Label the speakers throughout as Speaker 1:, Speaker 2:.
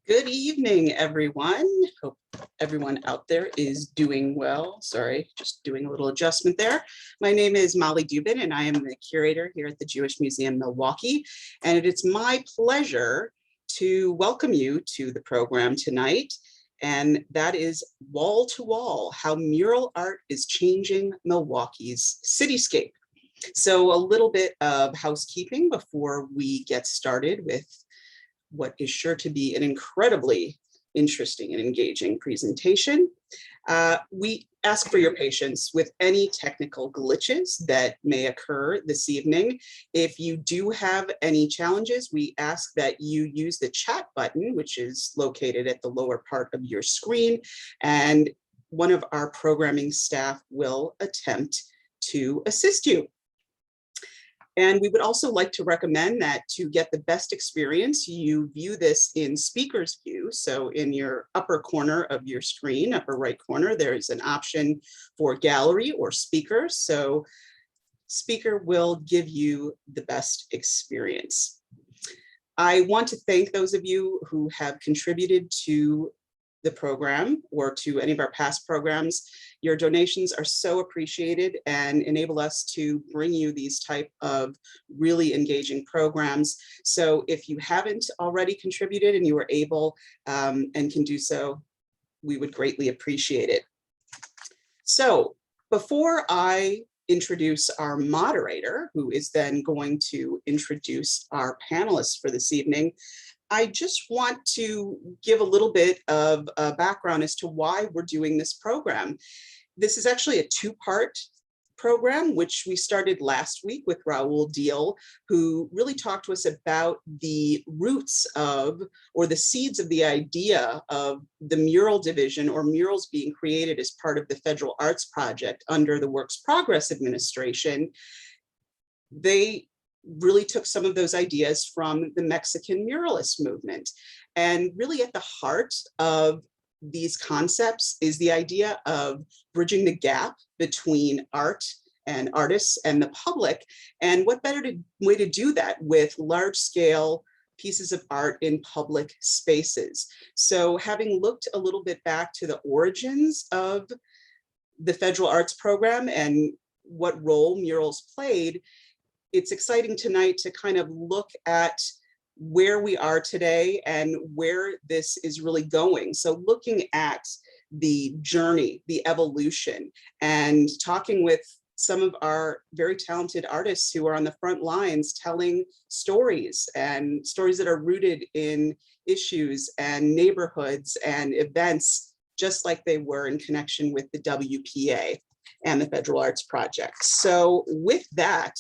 Speaker 1: Good evening, everyone. Hope everyone out there is doing well. Sorry, just doing a little adjustment there. My name is Molly Dubin, and I am the curator here at the Jewish Museum, Milwaukee. And it is my pleasure to welcome you to the program tonight. And that is Wall to Wall, How Mural Art is Changing Milwaukee's Cityscape. So a little bit of housekeeping before we get started with what is sure to be an incredibly interesting and engaging presentation. We ask for your patience with any technical glitches that may occur this evening. If you do have any challenges, we ask that you use the chat button, which is located at the lower part of your screen, and one of our programming staff will attempt to assist you. And we would also like to recommend that to get the best experience, you view this in speaker's view. So in your upper corner of your screen, upper right corner, there is an option for gallery or speaker. So speaker will give you the best experience. I want to thank those of you who have contributed to the program or to any of our past programs. Your donations are so appreciated and enable us to bring you these type of really engaging programs. So if you haven't already contributed and you are able and can do so, we would greatly appreciate it. So before I introduce our moderator, who is then going to introduce our panelists for this evening, I just want to give a little bit of a background as to why we're doing this program. This is actually a two-part program, which we started last week with Raul Deal, who really talked to us about the roots of, or the seeds of the idea of the mural division, or murals being created as part of the Federal Arts Project under the Works Progress Administration. They really took some of those ideas from the Mexican muralist movement. And really at the heart of these concepts is the idea of bridging the gap between art and artists and the public. And what better way to do that with large scale pieces of art in public spaces. So having looked a little bit back to the origins of the Federal Arts Program and what role murals played, it's exciting tonight to kind of look at where we are today and where this is really going. So looking at the journey, the evolution, and talking with some of our very talented artists who are on the front lines telling stories, and stories that are rooted in issues and neighborhoods and events, just like they were in connection with the WPA and the Federal Arts Project. So with that,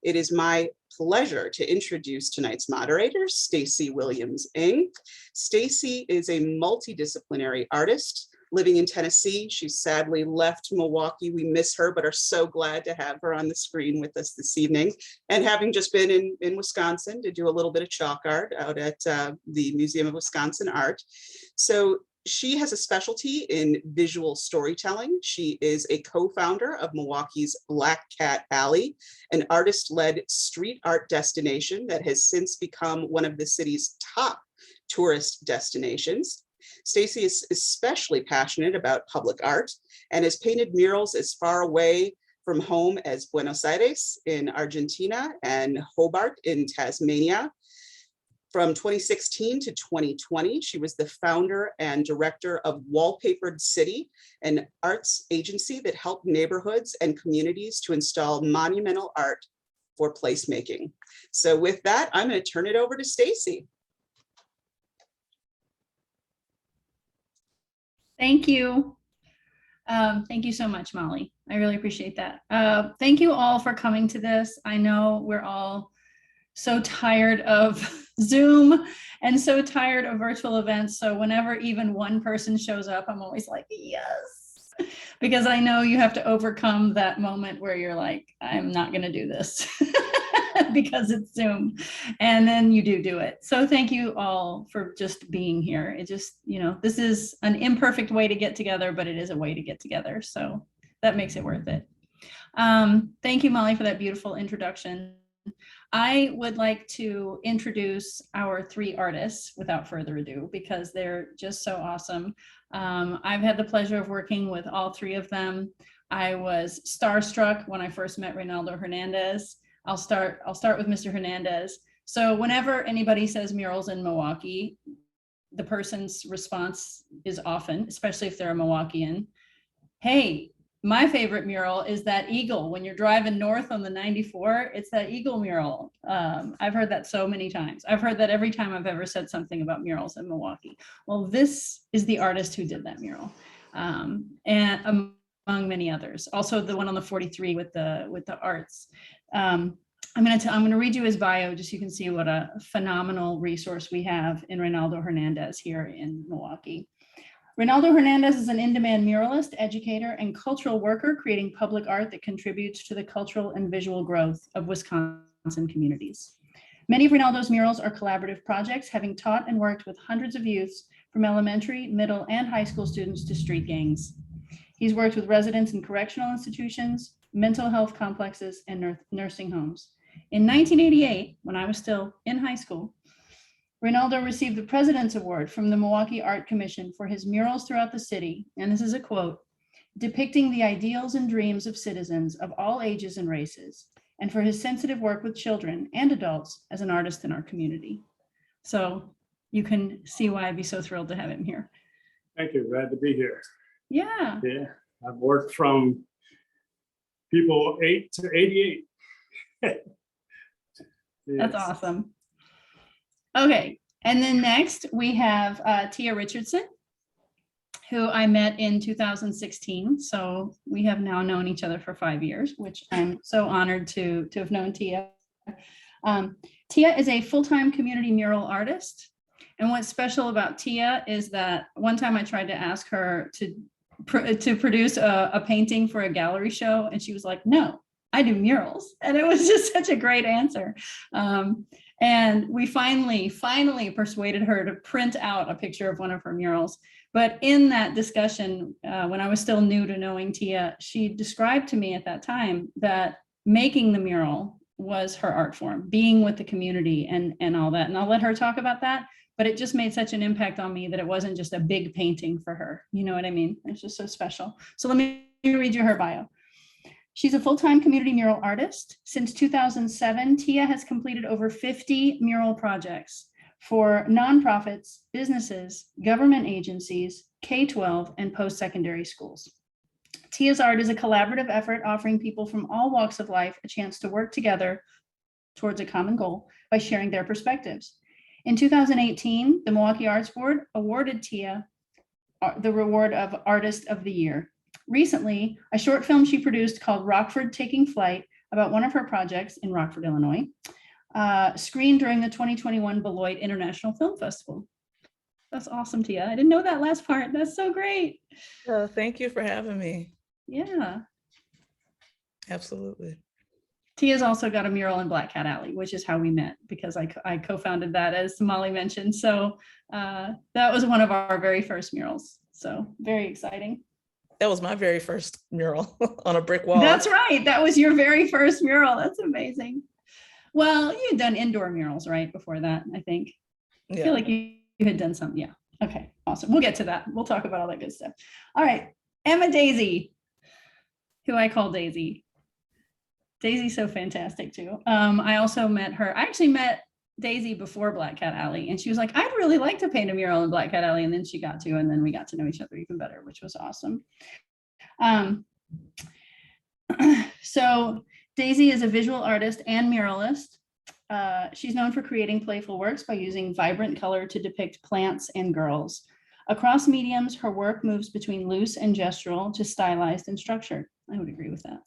Speaker 1: it is my pleasure to introduce tonight's moderator, Stacey Williams-Ng. Stacey is a multidisciplinary artist living in Tennessee. She sadly left Milwaukee. We miss her, but are so glad to have her on the screen with us this evening. And having just been in Wisconsin to do a little bit of chalk art out at the Museum of Wisconsin Art. So she has a specialty in visual storytelling. She is a co-founder of Milwaukee's Black Cat Alley, an artist-led street art destination that has since become one of the city's top tourist destinations. Stacey is especially passionate about public art and has painted murals as far away from home as Buenos Aires in Argentina and Hobart in Tasmania. From 2016 to 2020, she was the founder and director of Wallpapered City, an arts agency that helped neighborhoods and communities to install monumental art for placemaking. So with that, I'm going to turn it over to Stacey.
Speaker 2: Thank you. Thank you so much, Molly. I really appreciate that. Thank you all for coming to this. I know we're all so tired of Zoom and so tired of virtual events. So whenever even one person shows up, I'm always like, yes, because I know you have to overcome that moment where you're like, I'm not going to do this because it's Zoom. And then you do it. So thank you all for just being here. It just, this is an imperfect way to get together, but it is a way to get together. So that makes it worth it. Thank you, Molly, for that beautiful introduction. I would like to introduce our three artists without further ado, because they're just so awesome. I've had the pleasure of working with all three of them. I was starstruck when I first met Reynaldo Hernandez. I'll start with Mr. Hernandez. So whenever anybody says murals in Milwaukee, the person's response is often, especially if they're a Milwaukeean, hey, my favorite mural is that eagle. When you're driving north on the 94, it's that eagle mural. I've heard that so many times. I've heard that every time I've ever said something about murals in Milwaukee. Well, this is the artist who did that mural, and among many others. Also, the one on the 43 with the arts. I'm going to read you his bio just so you can see what a phenomenal resource we have in Reynaldo Hernandez here in Milwaukee. Reynaldo Hernandez is an in-demand muralist, educator, and cultural worker creating public art that contributes to the cultural and visual growth of Wisconsin communities. Many of Reynaldo's murals are collaborative projects, having taught and worked with hundreds of youths from elementary, middle, and high school students to street gangs. He's worked with residents in correctional institutions, mental health complexes, and nursing homes. In 1988, when I was still in high school, Reynaldo received the President's Award from the Milwaukee Art Commission for his murals throughout the city, and this is a quote, depicting the ideals and dreams of citizens of all ages and races, and for his sensitive work with children and adults as an artist in our community. So you can see why I'd be so thrilled to have him here.
Speaker 3: Thank you, glad to be here.
Speaker 2: Yeah.
Speaker 3: Yeah, I've worked from people 8 to 88.
Speaker 2: That's
Speaker 3: Yes.
Speaker 2: awesome. Okay, and then next we have Tia Richardson, who I met in 2016. So we have now known each other for 5 years, which I'm so honored to have known Tia. Tia is a full-time community mural artist. And what's special about Tia is that one time I tried to ask her to produce a painting for a gallery show, and she was like, no, I do murals. And it was just such a great answer. And we finally persuaded her to print out a picture of one of her murals. But in that discussion, when I was still new to knowing Tia, she described to me at that time that making the mural was her art form, being with the community and all that. And I'll let her talk about that. But it just made such an impact on me that it wasn't just a big painting for her. You know what I mean? It's just so special. So let me read you her bio. She's a full-time community mural artist. Since 2007, Tia has completed over 50 mural projects for nonprofits, businesses, government agencies, K-12, and post-secondary schools. Tia's art is a collaborative effort offering people from all walks of life a chance to work together towards a common goal by sharing their perspectives. In 2018, the Milwaukee Arts Board awarded Tia the reward of Artist of the Year. Recently, a short film she produced called Rockford Taking Flight about one of her projects in Rockford, Illinois, screened during the 2021 Beloit International Film Festival. That's awesome, Tia. I didn't know that last part. That's so great.
Speaker 4: Thank you for having me.
Speaker 2: Yeah.
Speaker 4: Absolutely.
Speaker 2: Tia's also got a mural in Black Cat Alley, which is how we met, because I co-founded that, as Molly mentioned. So that was one of our very first murals. So very exciting.
Speaker 4: That was my very first mural on a brick wall.
Speaker 2: That's right. That was your very first mural. That's amazing. Well, you'd done indoor murals, right? Before that, I think.
Speaker 4: Yeah.
Speaker 2: I feel like you had done some. Yeah. Okay. Awesome. We'll get to that. We'll talk about all that good stuff. All right. Emma Daisy, who I call Daisy. Daisy's so fantastic too. I also met her. I actually met Daisy before Black Cat Alley, and she was like, I'd really like to paint a mural in Black Cat Alley. And then she got to, and then we got to know each other even better, which was awesome. So Daisy is a visual artist and muralist. She's known for creating playful works by using vibrant color to depict plants and girls. Across mediums, her work moves between loose and gestural to stylized and structured. I would agree with that.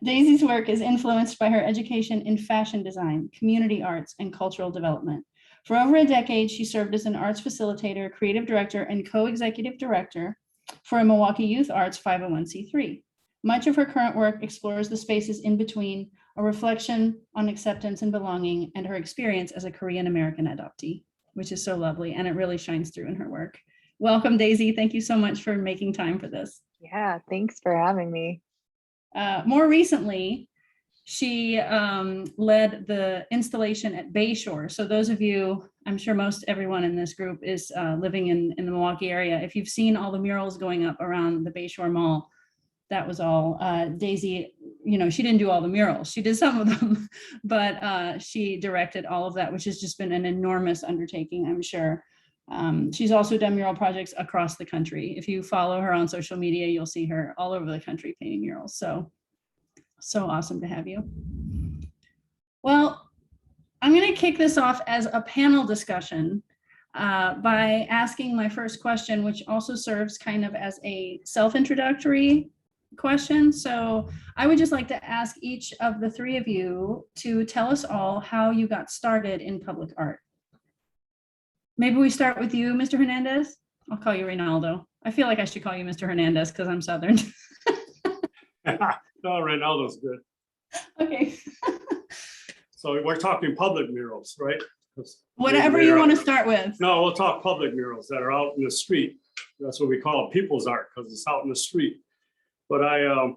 Speaker 2: Daisy's work is influenced by her education in fashion design, community arts, and cultural development. For over a decade, she served as an arts facilitator, creative director, and co-executive director for a Milwaukee Youth Arts 501c3. Much of her current work explores the spaces in between, a reflection on acceptance and belonging, and her experience as a Korean American adoptee, which is so lovely, and it really shines through in her work. Welcome, Daisy. Thank you so much for making time for this.
Speaker 5: Yeah, thanks for having me.
Speaker 2: More recently, she led the installation at Bayshore. So those of you, I'm sure most everyone in this group is living in the Milwaukee area. If you've seen all the murals going up around the Bayshore Mall, that was all Daisy. You know, she didn't do all the murals. She did some of them, but she directed all of that, which has just been an enormous undertaking, I'm sure. She's also done mural projects across the country. If you follow her on social media, you'll see her all over the country painting murals. So awesome to have you. Well, I'm going to kick this off as a panel discussion by asking my first question, which also serves kind of as a self-introductory question. So I would just like to ask each of the three of you to tell us all how you got started in public art. Maybe we start with you, Mr. Hernandez. I'll call you Reynaldo. I feel like I should call you Mr. Hernandez because I'm Southern.
Speaker 3: No, Reynaldo's good.
Speaker 2: Okay.
Speaker 3: So we're talking public murals, right? 'Cause
Speaker 2: Whatever you want to start with.
Speaker 3: No, we'll talk public murals that are out in the street. That's what we call people's art because it's out in the street. But I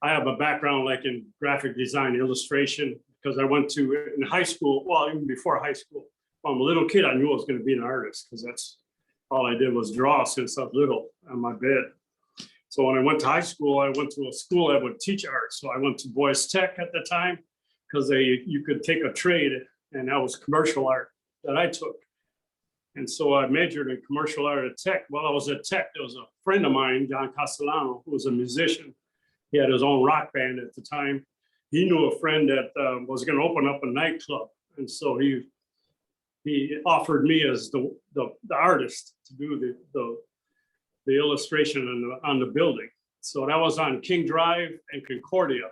Speaker 3: have a background like in graphic design, illustration, because I went to in high school, well, even before high school. When I'm a little kid, I knew I was going to be an artist because that's all I did was draw since I was little on my bed. So when I went to high school, I went to a school that would teach art. So I went to Boys Tech at the time because you could take a trade, and that was commercial art that I took. And so I majored in commercial art at Tech. While I was at Tech, there was a friend of mine, John Castellano, who was a musician. He had his own rock band at the time. He knew a friend that was going to open up a nightclub. And so he offered me as the artist to do the illustration on the building. So that was on King Drive and Concordia,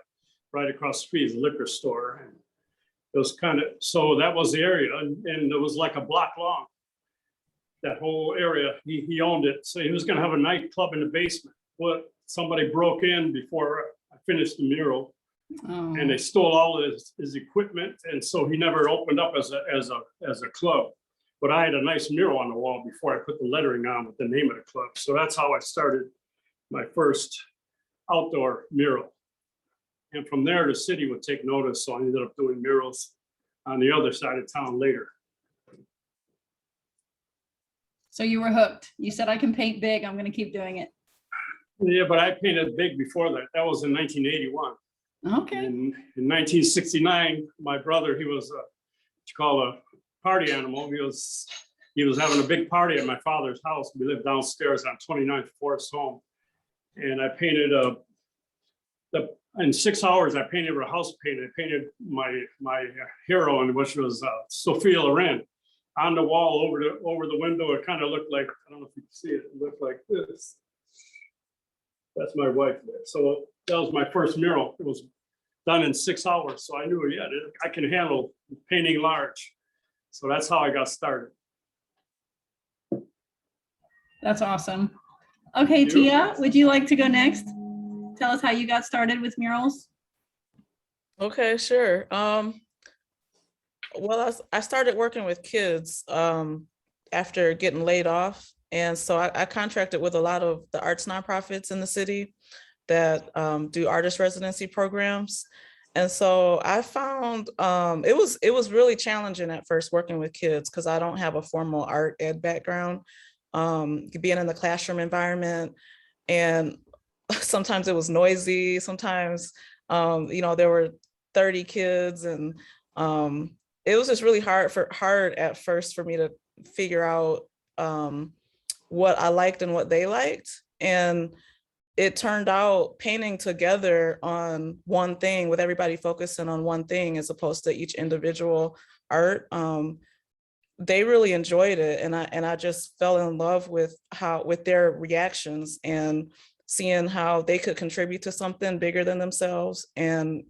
Speaker 3: right across the street is a liquor store. And it was so that was the area. And it was like a block long. That whole area, he owned it. So he was gonna have a nightclub in the basement. But somebody broke in before I finished the mural.
Speaker 2: Oh.
Speaker 3: And they stole all his equipment. And so he never opened up as a club. But I had a nice mural on the wall before I put the lettering on with the name of the club. So that's how I started my first outdoor mural. And from there, the city would take notice. So I ended up doing murals on the other side of town later.
Speaker 2: So you were hooked. You said, I can paint big. I'm going to keep doing it.
Speaker 3: Yeah, but I painted big before that. That was in 1981.
Speaker 2: Okay.
Speaker 3: In 1969, my brother, he was what you call a party animal. He was having a big party at my father's house. We lived downstairs on 29th Forest Home. And I painted in 6 hours, I painted a house paint. I painted my heroine, which was Sophia Loren, on the wall over the window. It kind of looked like, I don't know if you can see it, it looked like this. That's my wife there. So that was my first mural. It was done in 6 hours. So I knew, yeah, I can handle painting large. So that's how I got started.
Speaker 2: That's awesome. Okay, Tia, would you like to go next? Tell us how you got started with murals.
Speaker 4: Okay, sure. Well, I started working with kids after getting laid off. And so I contracted with a lot of the arts nonprofits in the city that do artist residency programs. And so I found it was really challenging at first working with kids because I don't have a formal art ed background, being in the classroom environment. And sometimes it was noisy. Sometimes, there were 30 kids, and it was just really hard at first for me to figure out what I liked and what they liked. And it turned out painting together on one thing, with everybody focusing on one thing as opposed to each individual art. They really enjoyed it, and I just fell in love with their reactions and seeing how they could contribute to something bigger than themselves. And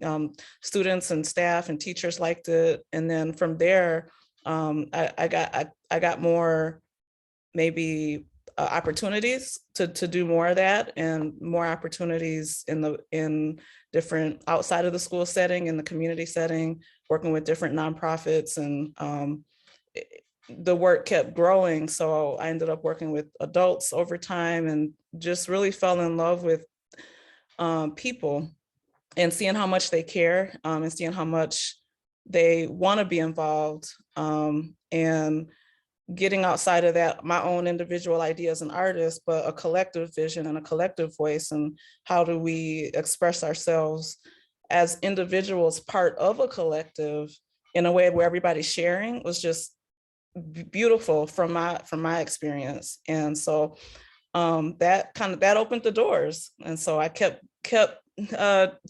Speaker 4: students and staff and teachers liked it. And then from there, I got more maybe opportunities to do more of that, and more opportunities in different outside of the school setting, in the community setting, working with different nonprofits, and the work kept growing. So I ended up working with adults over time, and just really fell in love with people. and seeing how much they care, and seeing how much they want to be involved, and getting outside of that, my own individual idea as an artist, but a collective vision and a collective voice, and how do we express ourselves as individuals, part of a collective, in a way where everybody's sharing, was just beautiful from my experience. And so that opened the doors. And so I kept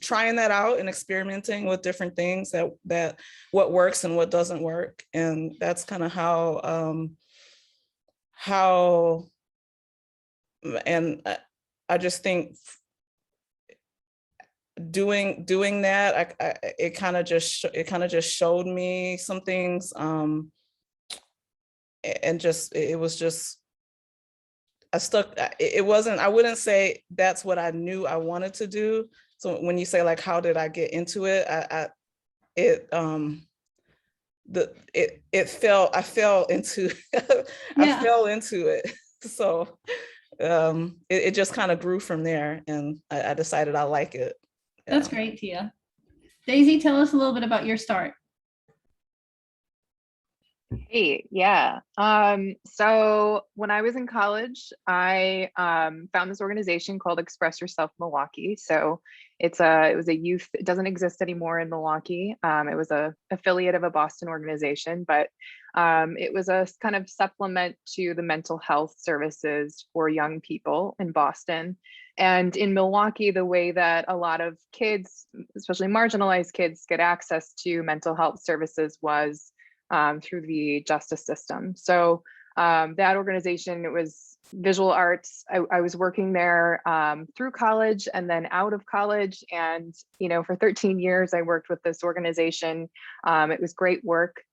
Speaker 4: trying that out and experimenting with different things that what works and what doesn't work. And that's kind of how, and I just think doing that, it kind of just showed me some things, and just, it was just, I wouldn't say that's what I knew I wanted to do. So when you say like, how did I get into it? I fell into I fell into it. So it just kind of grew from there, and I decided I like it.
Speaker 2: That's great, Tia. Daisy, tell us a little bit about your start.
Speaker 5: Hey, yeah. So when I was in college, I found this organization called Express Yourself Milwaukee. So it was a youth, it doesn't exist anymore in Milwaukee. It was a affiliate of a Boston organization, but it was a kind of supplement to the mental health services for young people in Boston. And in Milwaukee, the way that a lot of kids, especially marginalized kids, get access to mental health services was through the justice system. So that organization, it was visual arts. I was working there through college and then out of college. And, for 13 years, I worked with this organization. It was great work.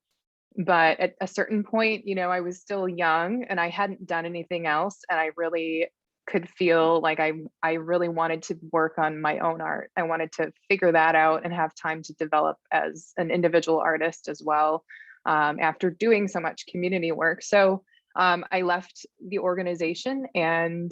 Speaker 5: But at a certain point, I was still young and I hadn't done anything else. And I really could feel like I really wanted to work on my own art. I wanted to figure that out and have time to develop as an individual artist as well. After doing so much community work. So I left the organization and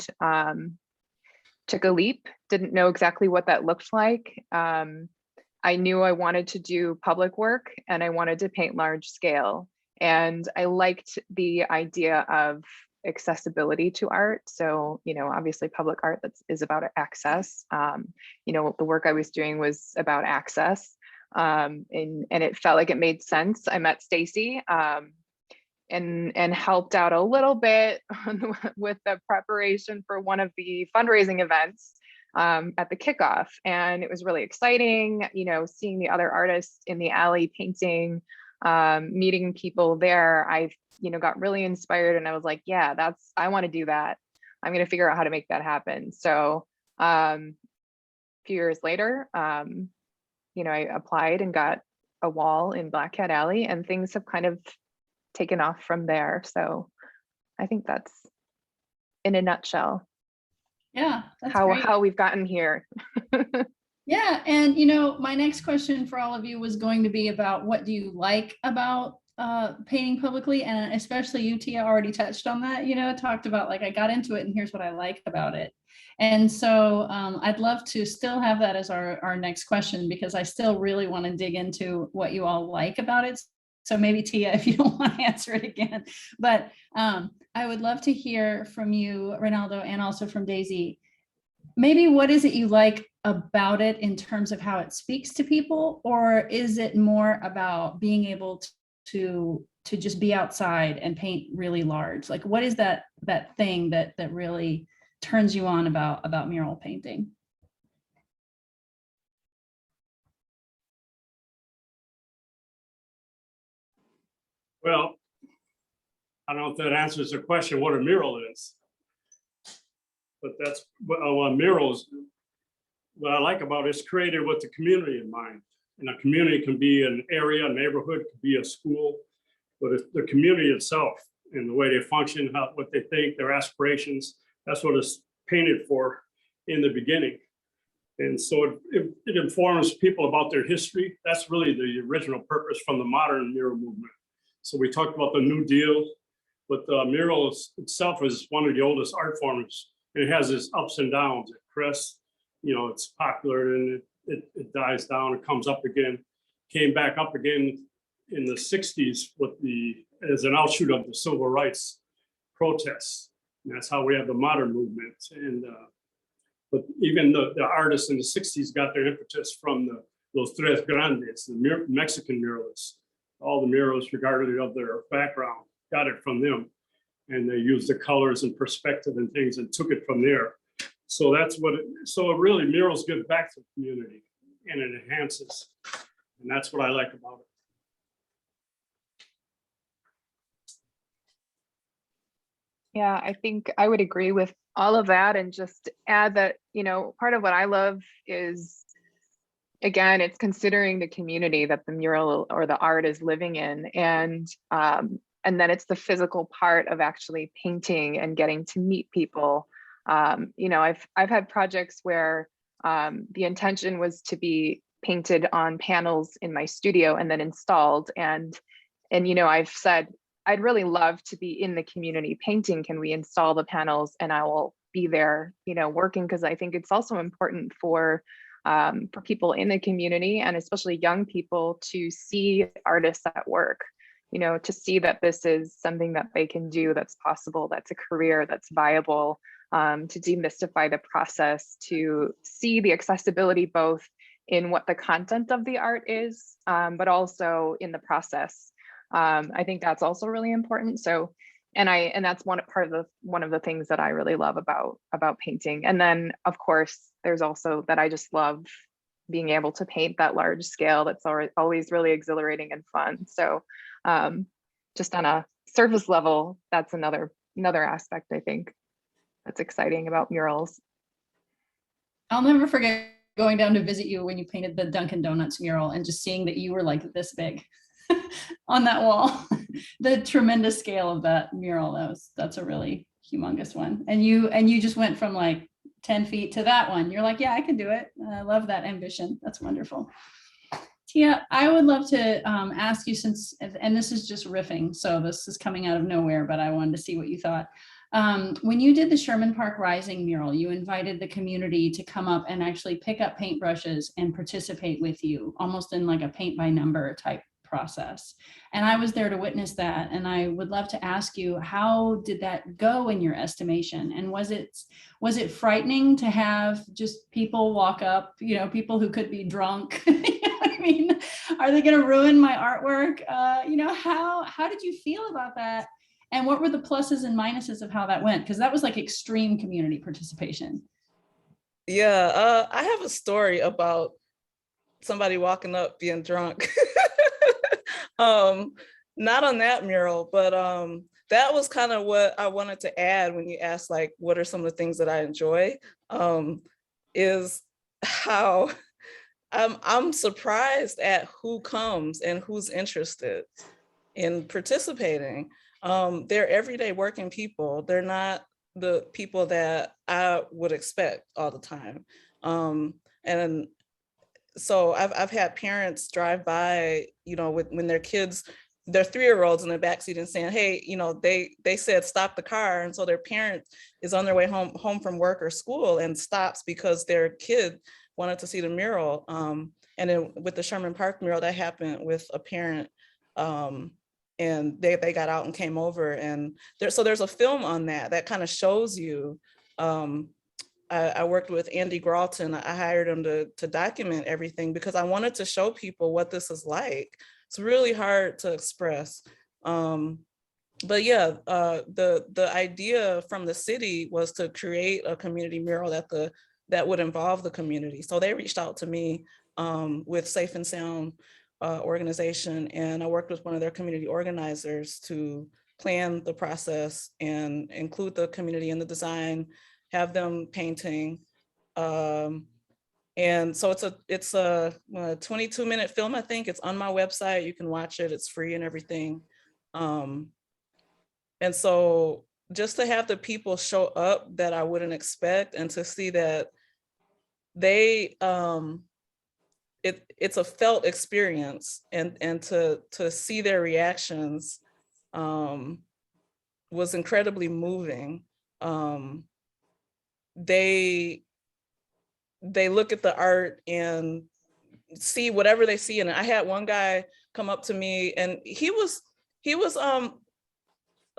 Speaker 5: took a leap, didn't know exactly what that looked like. I knew I wanted to do public work and I wanted to paint large scale. And I liked the idea of accessibility to art. So, obviously public art is about access. The work I was doing was about access. And it felt like it made sense. I met Stacey and helped out a little bit with the preparation for one of the fundraising events at the kickoff. And it was really exciting, seeing the other artists in the alley painting, meeting people there. I got really inspired and I was like, yeah, I want to do that. I'm going to figure out how to make that happen. So a few years later, I applied and got a wall in Black Cat Alley, and things have kind of taken off from there. So I think that's in a nutshell.
Speaker 2: Yeah, that's
Speaker 5: how we've gotten here.
Speaker 2: Yeah, and my next question for all of you was going to be about what do you like about painting publicly, and especially you, Tia, already touched on that. Talked about like I got into it and here's what I like about it. And so I'd love to still have that as our next question, because I still really want to dig into what you all like about it. So maybe Tia, if you don't want to answer it again, but I would love to hear from you, Reynaldo, and also from Daisy. Maybe what is it you like about it in terms of how it speaks to people, or is it more about being able to just be outside and paint really large? Like, what is that thing that really turns you on about mural painting?
Speaker 3: Well, I don't know if that answers the question what a mural is, but that's what murals, what I like about it is created with the community in mind. And a community can be an area, a neighborhood, could be a school, but it's the community itself and the way they function, what they think, their aspirations, that's what it's painted for in the beginning. And so it informs people about their history. That's really the original purpose from the modern mural movement. So we talked about the New Deal, but the mural itself is one of the oldest art forms. And it has its ups and downs. It crests, it's popular and it dies down, it comes up again, came back up again in the 60s as an offshoot of the civil rights protests. And that's how we have the modern movement. And but even the artists in the 60s got their impetus from those Tres Grandes, the Mexican muralists. All the murals, regardless of their background, got it from them. And they used the colors and perspective and things and took it from there. So that's what so it really, murals give back to the community and it enhances. And that's what I like about it.
Speaker 5: Yeah, I think I would agree with all of that and just add that, part of what I love is, again, it's considering the community that the mural or the art is living in. And then it's the physical part of actually painting and getting to meet people. I've had projects where the intention was to be painted on panels in my studio and then installed. And I've said, I'd really love to be in the community painting. Can we install the panels? And I will be there, working, because I think it's also important for people in the community and especially young people to see artists at work, to see that this is something that they can do, that's possible, that's a career, that's viable, to demystify the process, to see the accessibility both in what the content of the art is, but also in the process. I think that's also really important. So, and that's one of the things that I really love about painting. And then of course, there's also that I just love being able to paint that large scale. That's always really exhilarating and fun. So just on a surface level, that's another aspect I think that's exciting about murals.
Speaker 2: I'll never forget going down to visit you when you painted the Dunkin' Donuts mural and just seeing that you were like this big on that wall. The tremendous scale of that mural, that's a really humongous one. And you just went from like 10 feet to that one. You're like, yeah, I can do it. I love that ambition. That's wonderful. Tia, I would love to ask you, since, and this is just riffing, so this is coming out of nowhere, but I wanted to see what you thought. When you did the Sherman Park Rising mural, you invited the community to come up and actually pick up paintbrushes and participate with you, almost in like a paint by number type process. And I was there to witness that. And I would love to ask you, how did that go in your estimation? And was it frightening to have just people walk up, people who could be drunk? I mean, are they going to ruin my artwork? How did you feel about that? And what were the pluses and minuses of how that went? Because that was like extreme community participation.
Speaker 4: Yeah, I have a story about somebody walking up being drunk. Not on that mural, but that was kind of what I wanted to add when you asked, like, what are some of the things that I enjoy, is how I'm surprised at who comes and who's interested in participating. They're everyday working people. They're not the people that I would expect all the time. And so I've had parents drive by, when their kids, their 3-year-olds in the backseat and saying, hey, they said stop the car. And so their parent is on their way home from work or school and stops because their kid wanted to see the mural. And then with the Sherman Park mural, that happened with a parent, and they got out and came over, and there's a film on that kind of shows you. I worked with Andy Gralton. I hired him to document everything because I wanted to show people what this is like. It's really hard to express. But yeah, the idea from the city was to create a community mural that would involve the community. So they reached out to me with Safe and Sound organization, and I worked with one of their community organizers to plan the process and include the community in the design, have them painting. And so it's a 22-minute film, I think. It's on my website. You can watch it. It's free and everything. And so just to have the people show up that I wouldn't expect, and to see that they, it's a felt experience, and to see their reactions was incredibly moving. They they look at the art and see whatever they see in it. I had one guy come up to me, and he was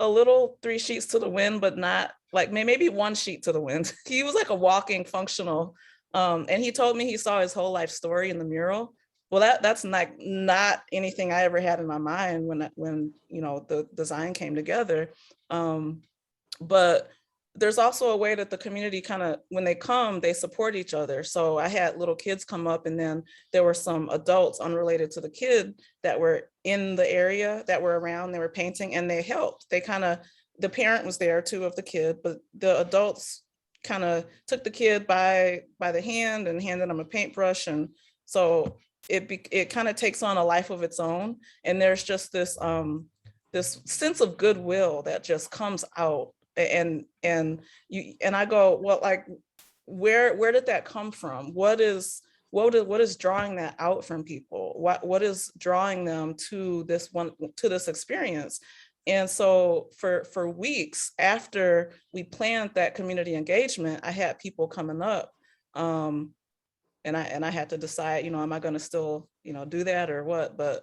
Speaker 4: a little 3 sheets to the wind, but not like maybe 1 sheet to the wind. He was like a walking functional. And he told me he saw his whole life story in the mural. Well, that's not anything I ever had in my mind when you know, the design came together. But there's also a way that the community kind of, when they come, they support each other. So I had little kids come up, and then there were some adults unrelated to the kid that were in the area that were around, they were painting, and they helped. They kind of, the parent was there too of the kid, but the adults kind of took the kid by the hand and handed them a paintbrush. And so it kind of takes on a life of its own. And there's just this sense of goodwill that just comes out. And I go, well, like, where did that come from? What is drawing that out from people? What is drawing them to this experience? And so for weeks after we planned that community engagement, I had people coming up, and I had to decide, you know, am I going to still, you know, do that or what? But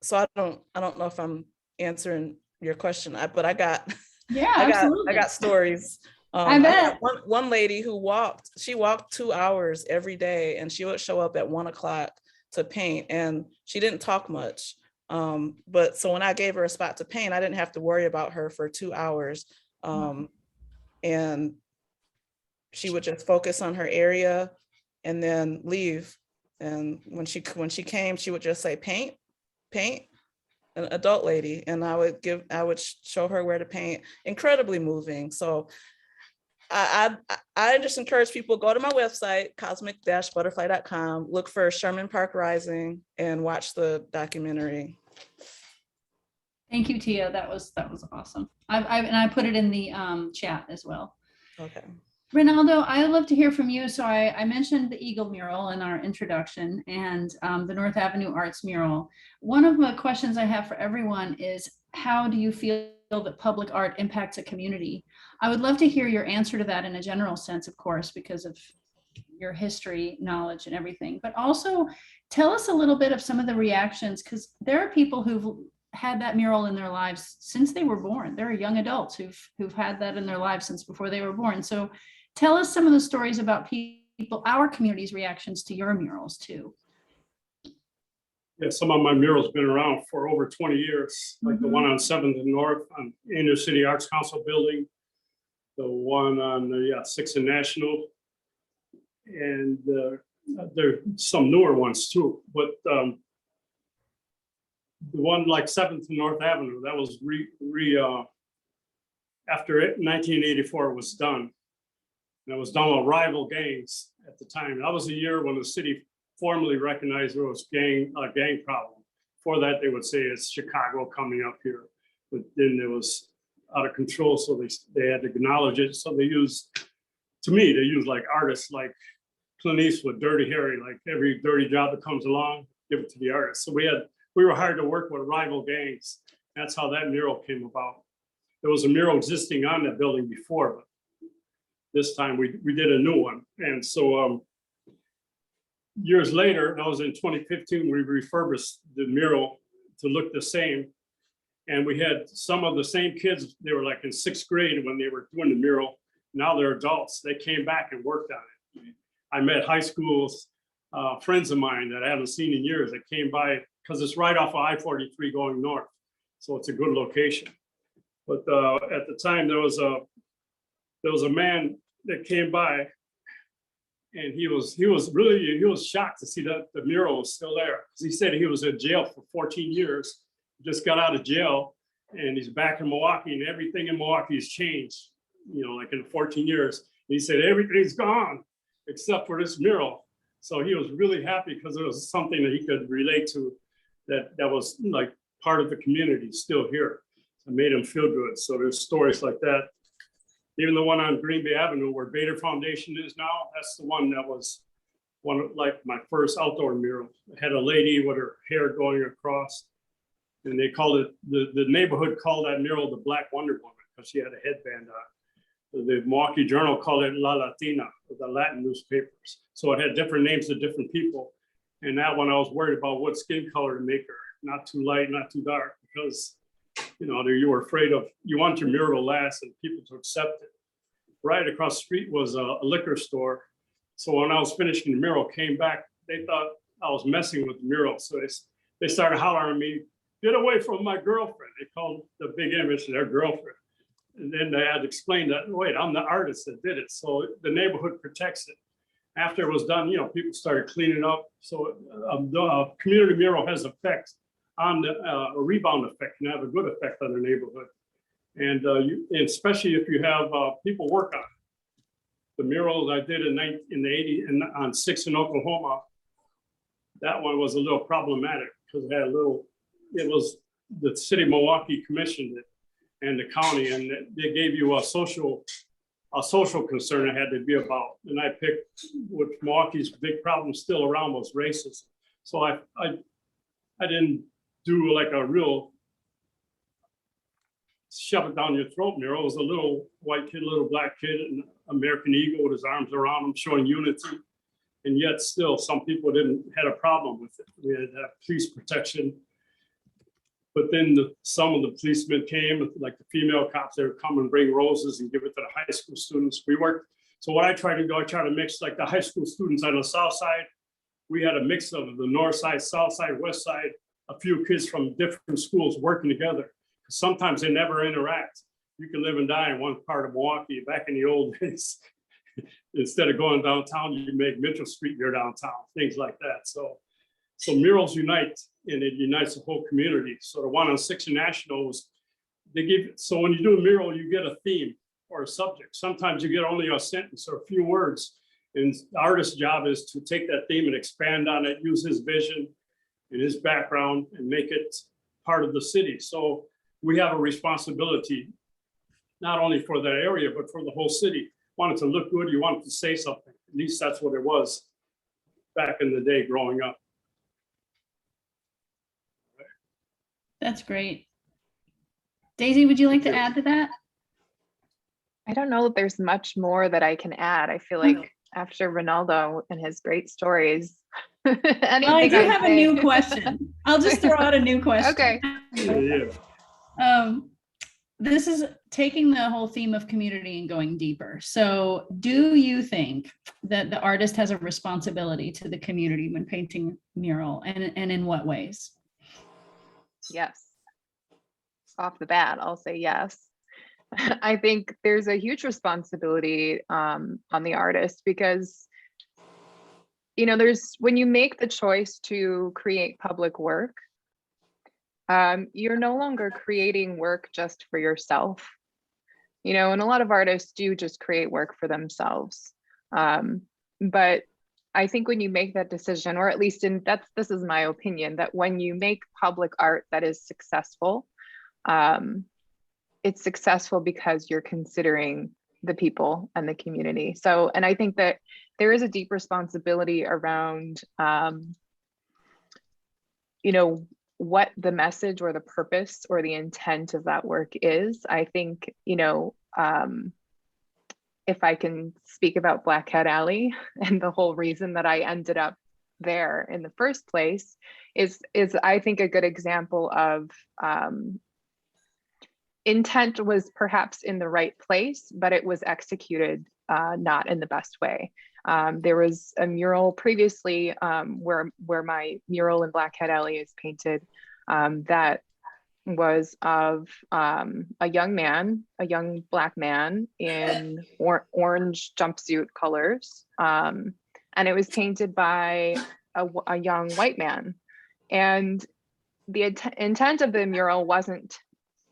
Speaker 4: so I don't know if I'm answering your question, but I got
Speaker 2: absolutely.
Speaker 4: I got stories.
Speaker 2: I bet.
Speaker 4: I got one lady who walked 2 hours every day, and she would show up at 1 o'clock to paint, and she didn't talk much. But so when I gave her a spot to paint, I didn't have to worry about her for 2 hours. And she would just focus on her area and then leave. And when she came, she would just say, paint, an adult lady. And I would show her where to paint. Incredibly moving. So I just encourage people, go to my website, cosmic-butterfly.com, look for Sherman Park Rising, and watch the documentary.
Speaker 2: Thank you, Tia. That was awesome. I put it in the chat as well.
Speaker 4: Okay.
Speaker 2: Reynaldo, I'd love to hear from you. So I mentioned the Eagle mural in our introduction, and the North Avenue Arts mural. One of the questions I have for everyone is, how do you feel that public art impacts a community? I would love to hear your answer to that in a general sense, of course, because of your history, knowledge, and everything. But also tell us a little bit of some of the reactions, because there are people who've had that mural in their lives since they were born. There are young adults who've had that in their lives since before they were born. So tell us some of the stories about people, our community's reactions to your murals too.
Speaker 3: Yeah, some of my murals been around for over 20 years, like the one on 7th and North on Inner City Arts Council building, the one on the 6th and National, and there are some newer ones too. But the one like 7th and North Avenue, that was after 1984 was done. And it was done with rival gangs at the time. That was the year when the city formally recognized there was a gang problem. Before that, they would say it's Chicago coming up here, but then it was out of control, so they had to acknowledge it. So they used like artists like Clint Eastwood, Dirty Harry, like every dirty job that comes along, give it to the artist. So we were hired to work with rival gangs. That's how that mural came about. There was a mural existing on that building before, but this time we did a new one. And so years later, that was in 2015, we refurbished the mural to look the same. And we had some of the same kids, they were like in 6th grade when they were doing the mural. Now they're adults. They came back and worked on it. I met high school friends of mine that I haven't seen in years that came by, because it's right off of I-43 going north. So it's a good location. But at the time, there was a man that came by, and he was shocked to see that the mural was still there. He said he was in jail for 14 years, just got out of jail, and he's back in Milwaukee, and everything in Milwaukee has changed, you know, like in 14 years. And he said, everything's gone except for this mural. So he was really happy because it was something that he could relate to, that was like part of the community still here. So it made him feel good. So there's stories like that. Even the one on Green Bay Avenue where Bader Foundation is now, that's the one that was one of like my first outdoor mural. It had a lady with her hair going across, and they called it, the neighborhood called that mural the Black Wonder Woman because she had a headband on. The Milwaukee Journal called it La Latina, the Latin newspapers. So it had different names of different people. And that one I was worried about what skin color to make her, not too light, not too dark, because you were afraid of, you want your mural to last and people to accept it. Right across the street was a liquor store. So when I was finishing the mural, came back, they thought I was messing with the mural. So they started hollering at me, "Get away from my girlfriend." They called the big image their girlfriend. And then they had to explain that, wait, I'm the artist that did it. So the neighborhood protects it. After it was done, people started cleaning up. So the community mural has effect on a rebound effect, can have a good effect on the neighborhood. And especially if you have people work on it. The murals I did in the 80s and on 6th in Oklahoma, that one was a little problematic because it was the city of Milwaukee commissioned it and the county, and they gave you a social concern it had to be about. And I picked what Milwaukee's big problem still around was racism. So I didn't do like a real shove it down your throat mural. It was a little white kid, little black kid, and American eagle with his arms around him showing unity. And yet still some people had a problem with it. We had police protection. But then some of the policemen came, like the female cops, they would come and bring roses and give it to the high school students. So what I try to do, I try to mix like the high school students on the south side. We had a mix of the north side, south side, west side, a few kids from different schools working together. Sometimes they never interact. You can live and die in one part of Milwaukee. Back in the old days, instead of going downtown, you make Mitchell Street your downtown, things like that. So murals unite, and it unites the whole community. So the one on 6th and National was, so when you do a mural, you get a theme or a subject. Sometimes you get only a sentence or a few words. And the artist's job is to take that theme and expand on it, use his vision and his background and make it part of the city. So we have a responsibility, not only for that area, but for the whole city. Want it to look good, you want it to say something. At least that's what it was back in the day growing up.
Speaker 2: That's great. Daisy, would you like to add to that?
Speaker 5: I don't know if there's much more that I can add. I feel like after Ronaldo and his great stories,
Speaker 2: Well, I do have a new question. I'll just throw out a new question.
Speaker 5: Okay.
Speaker 3: Yeah.
Speaker 2: This is taking the whole theme of community and going deeper. So do you think that the artist has a responsibility to the community when painting a mural, and in what ways?
Speaker 5: Yes. Off the bat, I'll say yes. I think there's a huge responsibility on the artist because, when you make the choice to create public work, you're no longer creating work just for yourself, and a lot of artists do just create work for themselves. But I think when you make that decision, or at least this is my opinion, that when you make public art that is successful, it's successful because you're considering the people and the community. So, and I think that there is a deep responsibility around, what the message or the purpose or the intent of that work is. I think, if I can speak about Blackhead Alley and the whole reason that I ended up there in the first place is I think a good example of intent was perhaps in the right place, but it was executed not in the best way. There was a mural previously where my mural in Blackhead Alley is painted that was of a young Black man in orange jumpsuit colors. And it was painted by a young white man. And the intent of the mural wasn't,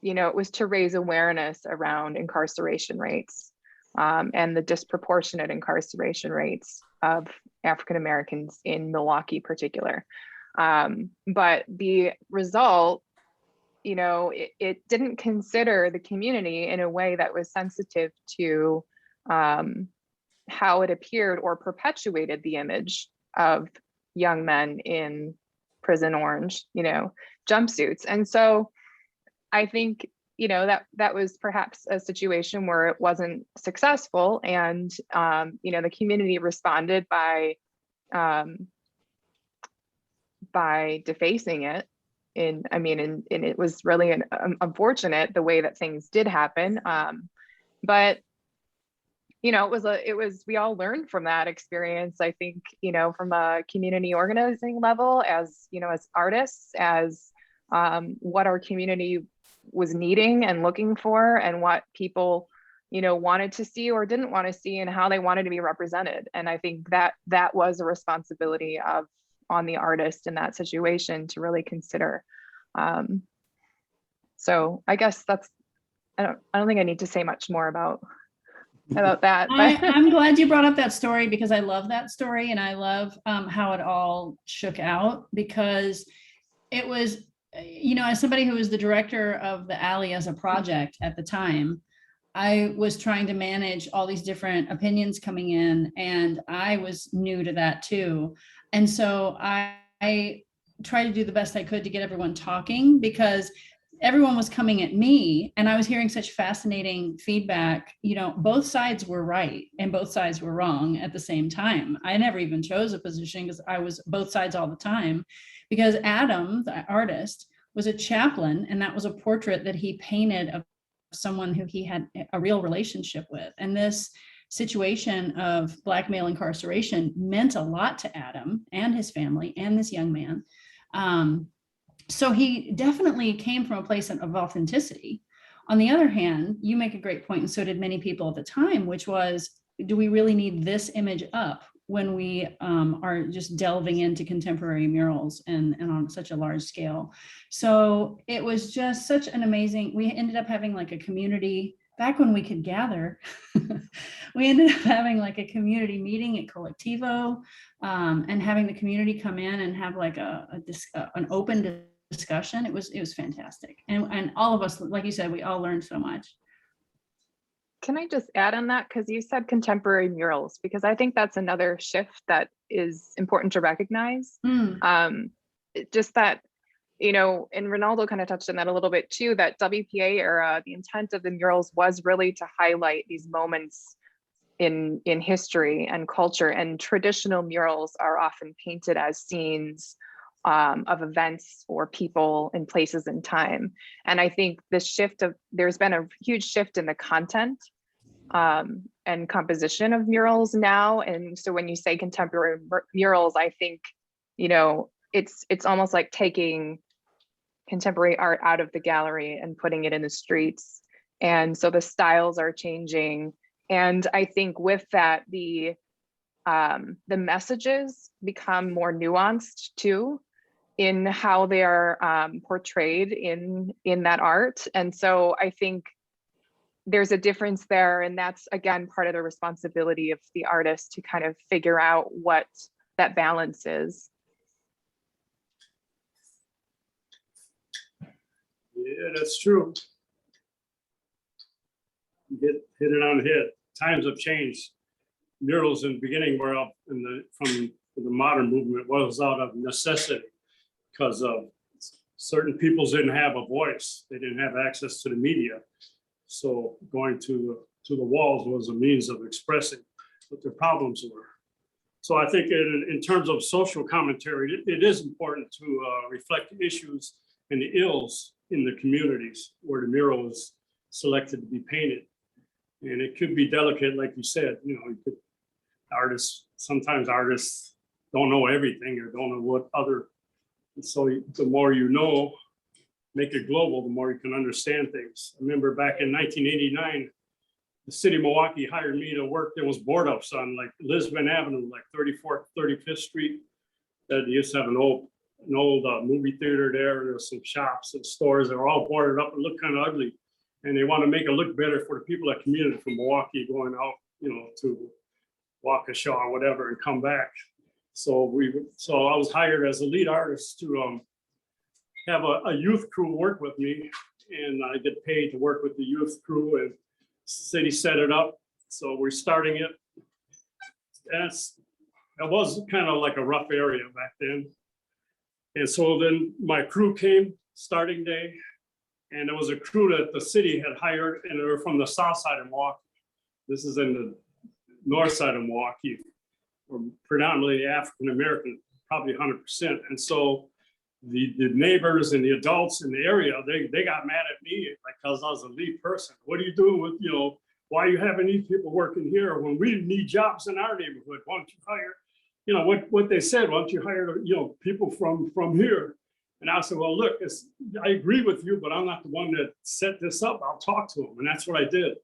Speaker 5: it was to raise awareness around incarceration rates and the disproportionate incarceration rates of African Americans in Milwaukee in particular. But the result, it didn't consider the community in a way that was sensitive to how it appeared or perpetuated the image of young men in prison orange, jumpsuits. And so I think, that was perhaps a situation where it wasn't successful, and the community responded by defacing it. And it was really unfortunate the way that things did happen. But we all learned from that experience, I think, from a community organizing level, as artists, as what our community was needing and looking for, and what people wanted to see or didn't want to see, and how they wanted to be represented. And I think that was a responsibility on the artist in that situation to really consider. So I guess I don't think I need to say much more about that.
Speaker 2: I'm glad you brought up that story, because I love that story, and I love how it all shook out, because it was, as somebody who was the director of the alley as a project at the time, I was trying to manage all these different opinions coming in, and I was new to that too. And so I tried to do the best I could to get everyone talking, because everyone was coming at me and I was hearing such fascinating feedback. Both sides were right and both sides were wrong at the same time. I never even chose a position, because I was both sides all the time, because Adam, the artist, was a chaplain, and that was a portrait that he painted of someone who he had a real relationship with. And this situation of Black male incarceration meant a lot to Adam and his family and this young man. So he definitely came from a place of authenticity. On the other hand, you make a great point, and so did many people at the time, which was, do we really need this image up when we are just delving into contemporary murals and on such a large scale? So it was just such an amazing, we ended up having like a community, back when we could gather, we ended up having like a community meeting at Collectivo, and having the community come in and have like an open discussion. It was fantastic. And all of us, like you said, we all learned so much.
Speaker 5: Can I just add on that? Because you said contemporary murals, because I think that's another shift that is important to recognize. Just that, and Ronaldo kind of touched on that a little bit too, that WPA era, the intent of the murals was really to highlight these moments in history and culture, and traditional murals are often painted as scenes of events or people in places and time. And I think there's been a huge shift in the content and composition of murals now. And so when you say contemporary murals, I think, it's almost like taking contemporary art out of the gallery and putting it in the streets. And so the styles are changing. And I think with that, the messages become more nuanced too, in how they are portrayed in that art. And so I think there's a difference there, and that's again part of the responsibility of the artist to kind of figure out what that balance is.
Speaker 3: Yeah, that's true. Hit it on the head. Times have changed. Murals in the beginning were up from the modern movement was out of necessity, because certain peoples didn't have a voice. They didn't have access to the media. So going to the walls was a means of expressing what their problems were. So I think in terms of social commentary, it is important to reflect the issues and the ills in the communities where the mural is selected to be painted. And it could be delicate, like you said, sometimes artists don't know everything or don't know what other. So the more you know, make it global, the more you can understand things. I remember back in 1989, the city of Milwaukee hired me to work. There was board ups on like Lisbon Avenue, like 34th, 35th Street. That used to have an old movie theater there. There was some shops and stores that were all boarded up and looked kind of ugly. And they want to make it look better for the people that commuted from Milwaukee going out, to Waukesha or whatever and come back. So I was hired as a lead artist to have a youth crew work with me, and I get paid to work with the youth crew, and city set it up. So we're starting it. It was kind of like a rough area back then. And so then my crew came starting day, And there was a crew that the city had hired, and they were from the south side of Milwaukee. This is in the north side of Milwaukee, or predominantly African-American, probably 100%. And so the neighbors and the adults in the area, they got mad at me because I was a lead person. What are you doing with, why are you having these people working here when we need jobs in our neighborhood? Why don't you hire, what they said, why don't you hire, people from here? And I said, well, look, I agree with you, but I'm not the one that set this up. I'll talk to them. And that's what I did.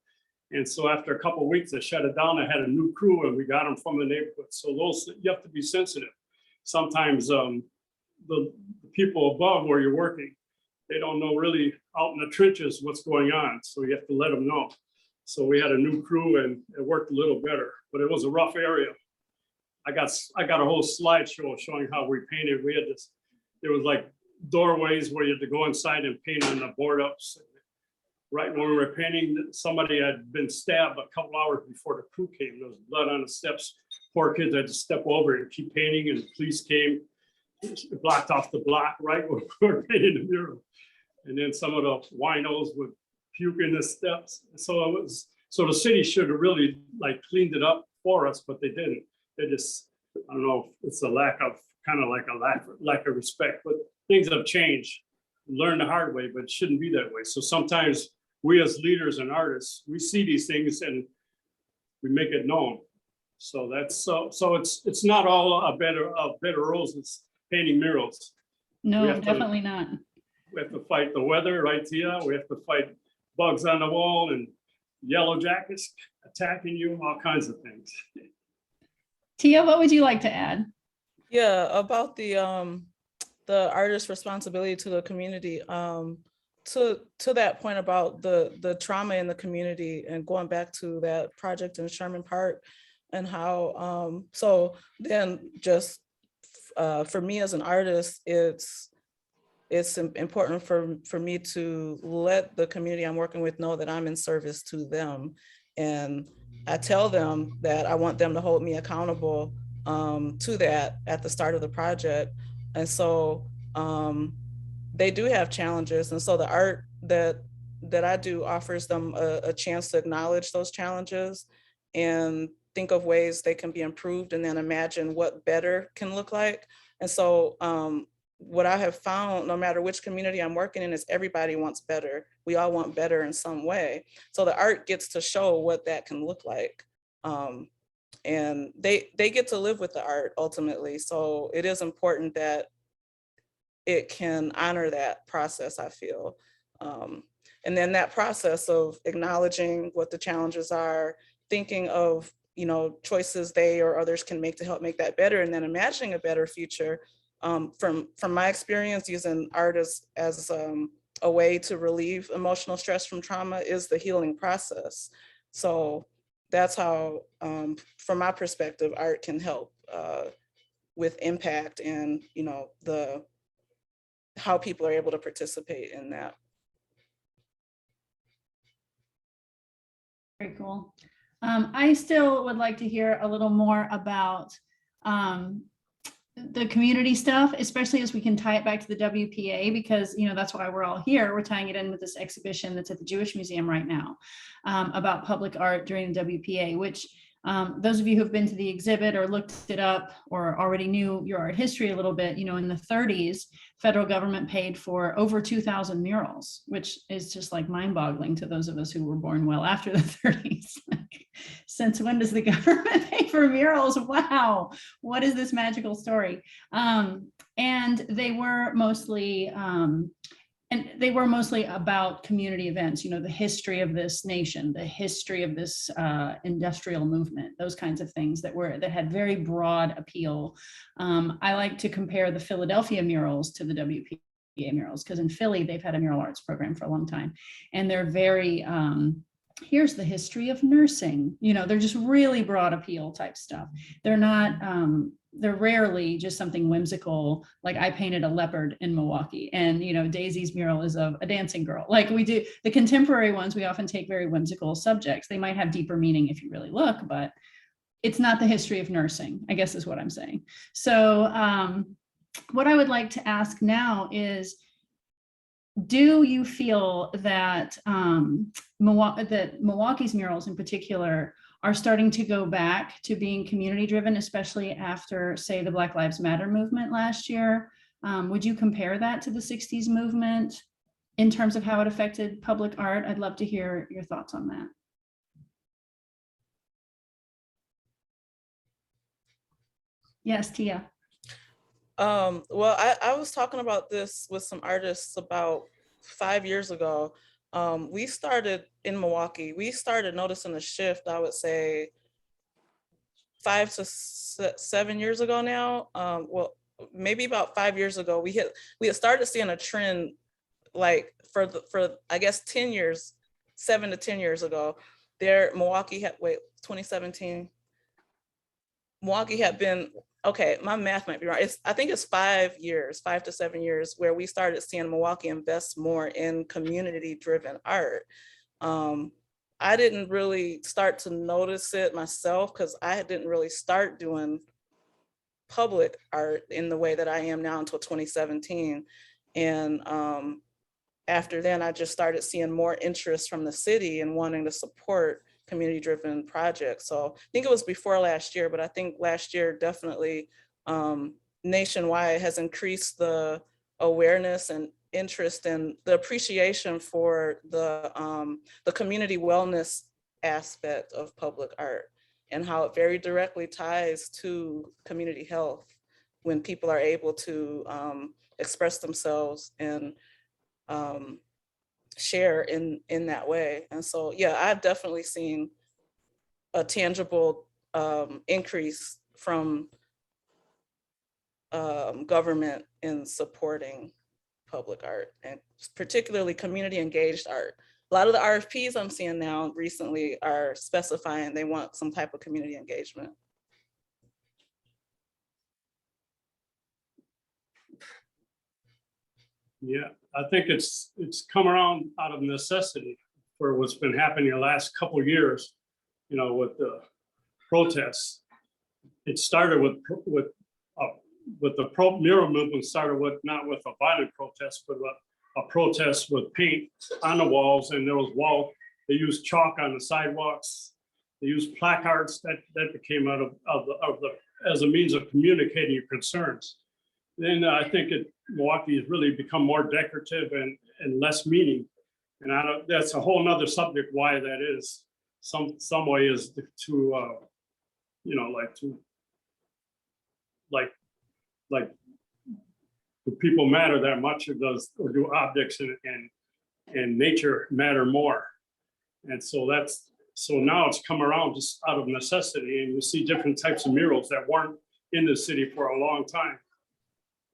Speaker 3: And so after a couple of weeks, I shut it down. I had a new crew and we got them from the neighborhood. So those, you have to be sensitive. Sometimes the people above where you're working, they don't know really out in the trenches what's going on. So you have to let them know. So we had a new crew and it worked a little better, but it was a rough area. I got a whole slideshow showing how we painted. We had this, there was like doorways where you had to go inside and paint on the board ups. Right when we were painting, somebody had been stabbed a couple hours before the crew came. There was blood on the steps. Poor kids had to step over and keep painting, and the police came, blocked off the block right when we were painting the mural. And then some of the winos would puke in the steps. So the city should have really cleaned it up for us, but they didn't. They just, I don't know, it's a lack of respect, but things have changed. Learn the hard way, but it shouldn't be that way. So sometimes we as leaders and artists, we see these things and we make it known. So it's not all a bed of roses painting murals.
Speaker 2: No, definitely not.
Speaker 3: We have to fight the weather, right, Tia? We have to fight bugs on the wall and yellow jackets attacking you, all kinds of things.
Speaker 2: Tia, what would you like to add?
Speaker 4: Yeah, about the artist's responsibility to the community. To that point about the trauma in the community, and going back to that project in Sherman Park, and how so then just for me as an artist, it's important for me to let the community I'm working with know that I'm in service to them, and I tell them that I want them to hold me accountable to that at the start of the project. And so they do have challenges, and so the art that I do offers them a chance to acknowledge those challenges and think of ways they can be improved, and then imagine what better can look like. And so what I have found, no matter which community I'm working in, is everybody wants better. We all want better in some way. So the art gets to show what that can look like. And they get to live with the art ultimately. So it is important that it can honor that process, I feel. And then that process of acknowledging what the challenges are, thinking of, choices they or others can make to help make that better, and then imagining a better future. From my experience, using art as a way to relieve emotional stress from trauma is the healing process. So that's how, from my perspective, art can help with impact and, how people are able to participate in that.
Speaker 2: Very cool. I still would like to hear a little more about the community stuff, especially as we can tie it back to the WPA, because that's why we're all here. We're tying it in with this exhibition that's at the Jewish Museum right now about public art during the WPA, which those of you who've been to the exhibit or looked it up or already knew your art history a little bit, in the 30s, federal government paid for over 2,000 murals, which is just mind-boggling to those of us who were born well after the 30s. Since when does the government pay for murals? Wow, what is this magical story? And they were mostly about community events, the history of this nation, the history of this industrial movement, those kinds of things that had very broad appeal. I like to compare the Philadelphia murals to the WPA murals, because in Philly, they've had a mural arts program for a long time. And they're very, here's the history of nursing, they're just really broad appeal type stuff. They're not, they're rarely just something whimsical, like I painted a leopard in Milwaukee, and Daisy's mural is of a dancing girl. Like we do the contemporary ones, we often take very whimsical subjects. They might have deeper meaning if you really look, but it's not the history of nursing, I guess is what I'm saying. So what I would like to ask now is, do you feel that Milwaukee's murals in particular are starting to go back to being community driven, especially after, say, the Black Lives Matter movement last year? Would you compare that to the 60s movement in terms of how it affected public art? I'd love to hear your thoughts on that. Yes, Tia.
Speaker 4: Well, I was talking about this with some artists about 5 years ago. We started in Milwaukee, we started noticing a shift, I would say 5 to 7 years ago now. Well, maybe about 5 years ago, we had started seeing a trend like for I guess 10 years, 7 to 10 years ago, Milwaukee had, 2017. Milwaukee had been, okay, my math might be wrong. I think it's 5 years, 5 to 7 years, where we started seeing Milwaukee invest more in community-driven art. I didn't really start to notice it myself because I didn't really start doing public art in the way that I am now until 2017. And after then, I just started seeing more interest from the city and wanting to support community-driven projects. So I think it was before last year, but I think last year definitely nationwide has increased the awareness and interest and the appreciation for the community wellness aspect of public art and how it very directly ties to community health when people are able to express themselves and share in that way. And so, yeah, I've definitely seen a tangible increase from government in supporting public art and particularly community engaged art. A lot of the RFPs I'm seeing now recently are specifying they want some type of community engagement.
Speaker 3: Yeah, I think it's come around out of necessity for what's been happening the last couple of years, you know, with the protests. It started with the mural movement started with not with a violent protest, but a protest with paint on the walls, and there was they used chalk on the sidewalks. They used placards that became out of the as a means of communicating your concerns. Then I think Milwaukee has really become more decorative and less meaning. And that's a whole nother subject why that is. Some way is to you know, like do people matter that much, or do objects and nature matter more? And so now it's come around just out of necessity, and you see different types of murals that weren't in the city for a long time.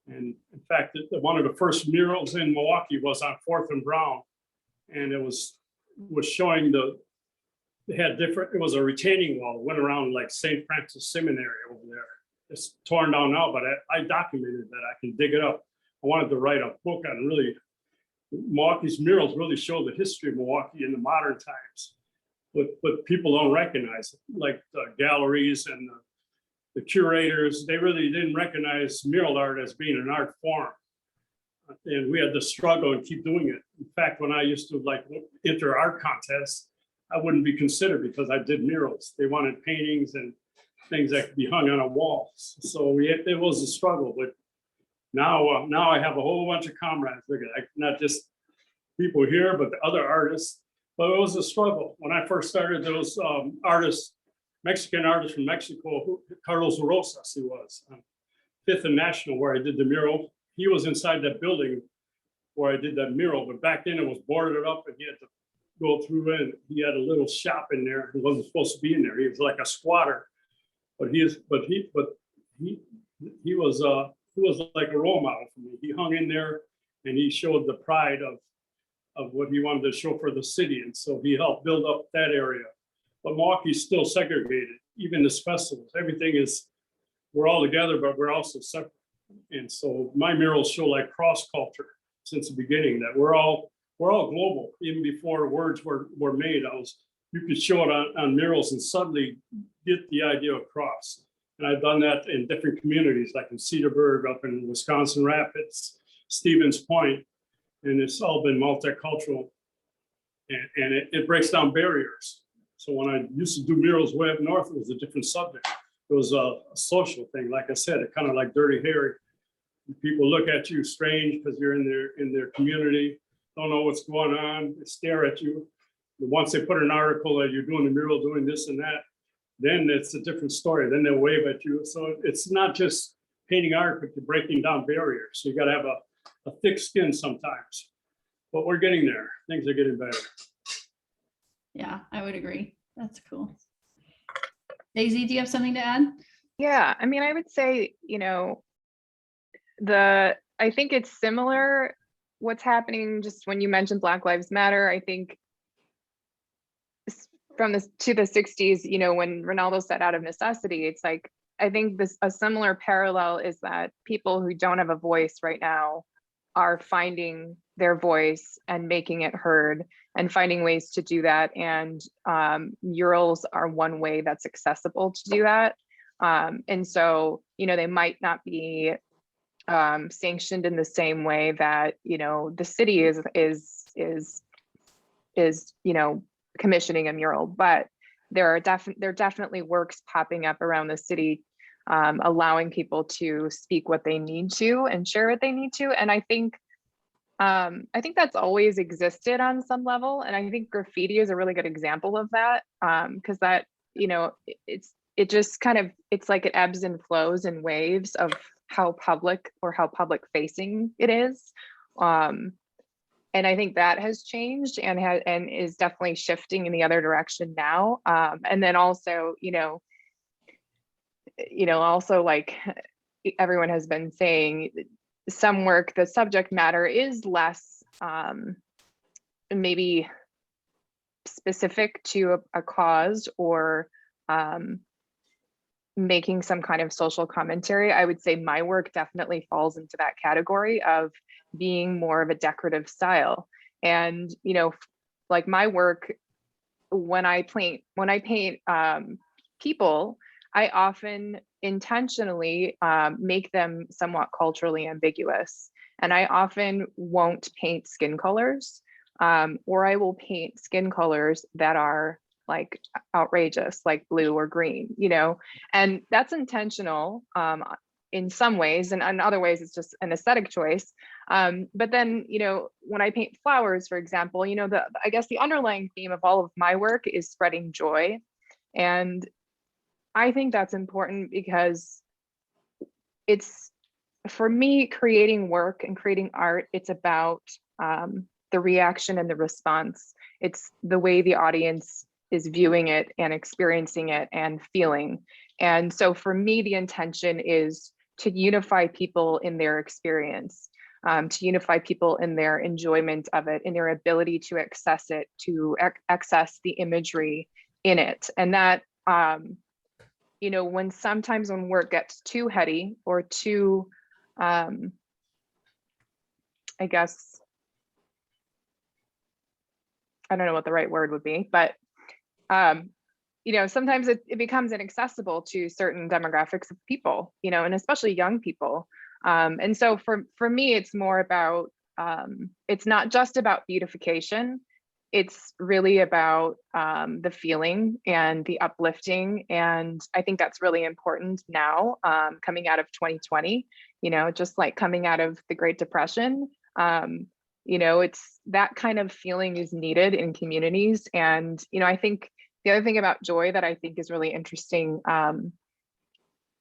Speaker 3: And in fact, one of the first murals in Milwaukee was on 4th and Brown, and it was showing it was a retaining wall that went around like St. Francis Seminary over there. It's torn down now, but I documented that. I can dig it up. I wanted to write a book on Milwaukee's murals really show the history of Milwaukee in the modern times, but people don't recognize it, like the galleries and the curators. They really didn't recognize mural art as being an art form. And we had to struggle and keep doing it. In fact, when I used to enter art contests, I wouldn't be considered because I did murals. They wanted paintings and things that could be hung on a wall. So it was a struggle, but now I have a whole bunch of comrades. Not just people here, but the other artists. But it was a struggle. When I first started, there was Mexican artist from Mexico, Carlos Rosas, he was, 5th and National, where I did the mural. He was inside that building where I did that mural, but back then it was boarded up and he had to go through and he had a little shop in there. He wasn't supposed to be in there. He was like a squatter, but he was like a role model for me. He hung in there and he showed the pride of what he wanted to show for the city. And so he helped build up that area. But Milwaukee's still segregated, even this festivals. We're all together, but we're also separate. And so my murals show like cross culture since the beginning, that we're all global. Even before words were made, you could show it on murals and suddenly get the idea across. And I've done that in different communities, like in Cedarburg, up in Wisconsin Rapids, Stevens Point. and it's all been multicultural. And it breaks down barriers. So when I used to do murals way up north, it was a different subject. It was a social thing. Like I said, it kind of like Dirty Harry. People look at you strange because you're in their community, don't know what's going on, they stare at you. But once they put an article that you're doing a mural, doing this and that, then it's a different story. Then they'll wave at you. So it's not just painting art, but you're breaking down barriers. So you got to have a thick skin sometimes. But we're getting there. Things are getting better.
Speaker 2: Yeah, I would agree. That's cool. Daisy, do you have something to add?
Speaker 5: Yeah, I mean, I would say, you know, I think it's similar what's happening just when you mentioned Black Lives Matter. I think from the 60s, you know, when Ronaldo said out of necessity, it's like, I think a similar parallel is that people who don't have a voice right now are finding their voice and making it heard and finding ways to do that. And murals are one way that's accessible to do that. And so, you know, they might not be sanctioned in the same way that, you know, the city is, you know, commissioning a mural, but there are definitely works popping up around the city, allowing people to speak what they need to and share what they need to. And I think that's always existed on some level. And I think graffiti is a really good example of that, because that, you know, it just kind of, it's like it ebbs and flows in waves of how public facing it is. And I think that has changed and is definitely shifting in the other direction now. And then also, also like everyone has been saying, some work, the subject matter is less maybe specific to a cause or making some kind of social commentary. I would say my work definitely falls into that category of being more of a decorative style. And, you know, like my work, when I paint people, I often intentionally make them somewhat culturally ambiguous. And I often won't paint skin colors, or I will paint skin colors that are like outrageous, like blue or green, you know, and that's intentional in some ways, and in other ways it's just an aesthetic choice. But then, you know, when I paint flowers, for example, you know, I guess the underlying theme of all of my work is spreading joy. And I think that's important because it's, for me, creating work and creating art, it's about the reaction and the response. It's the way the audience is viewing it and experiencing it and feeling. And so for me, the intention is to unify people in their experience, to unify people in their enjoyment of it, in their ability to access it, to access the imagery in it. And that, you know, sometimes when work gets too heady or too, I guess, I don't know what the right word would be, but you know, sometimes it becomes inaccessible to certain demographics of people, you know, and especially young people. And so for me, it's more about, it's not just about beautification. It's really about the feeling and the uplifting. And I think that's really important now, coming out of 2020, you know, just like coming out of the Great Depression. You know, it's that kind of feeling is needed in communities. And, you know, I think the other thing about joy that I think is really interesting,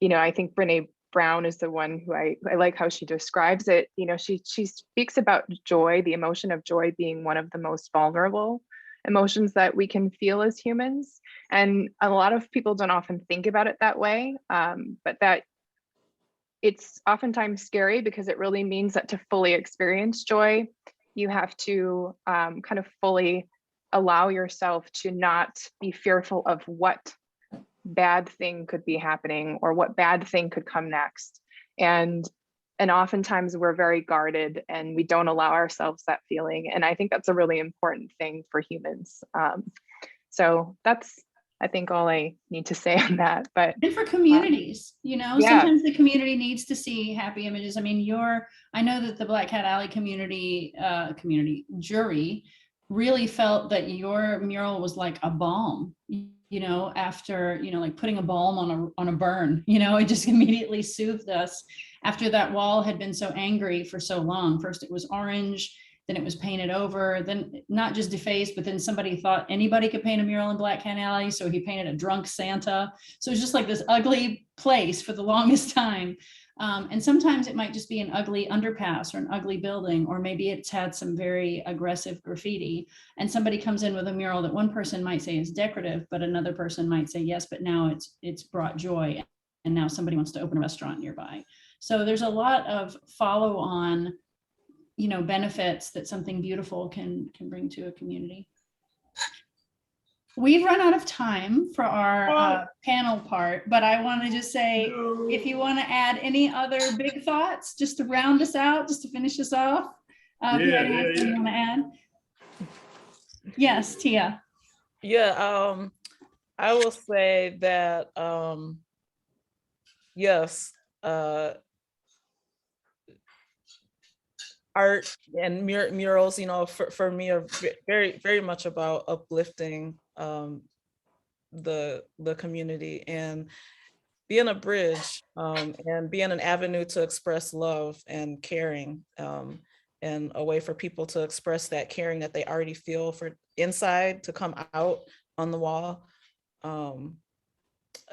Speaker 5: you know, I think Brene Brown is the one who I like how she describes it. You know, she speaks about joy, the emotion of joy being one of the most vulnerable emotions that we can feel as humans. And a lot of people don't often think about it that way, but that it's oftentimes scary because it really means that to fully experience joy, you have to kind of fully allow yourself to not be fearful of what bad thing could be happening or what bad thing could come next. And oftentimes we're very guarded and we don't allow ourselves that feeling. And I think that's a really important thing for humans. So that's I think all I need to say on that. But
Speaker 2: And for communities, you know,
Speaker 5: yeah.
Speaker 2: sometimes the community needs to see happy images. I mean, I know that the Black Cat Alley community jury really felt that your mural was like a balm, you know, after, you know, like putting a balm on a burn, you know, it just immediately soothed us after that wall had been so angry for so long. First it was orange, then it was painted over, then not just defaced, but then somebody thought anybody could paint a mural in Black Cat Alley. So he painted a drunk Santa. So it's just like this ugly place for the longest time. And sometimes it might just be an ugly underpass or an ugly building, or maybe it's had some very aggressive graffiti. And somebody comes in with a mural that one person might say is decorative, but another person might say, yes, but now it's brought joy. And now somebody wants to open a restaurant nearby. So there's a lot of follow on, you know, benefits that something beautiful can bring to a community. We've run out of time for our panel part, but I want to just say, if you want to add any other big thoughts, just to round us out, just to finish us off. You want to add? Yes, Tia.
Speaker 4: Yeah, I will say that, yes, art and murals, you know, for me are very, very much about uplifting the community and being a bridge, and being an avenue to express love and caring, and a way for people to express that caring that they already feel for inside to come out on the wall.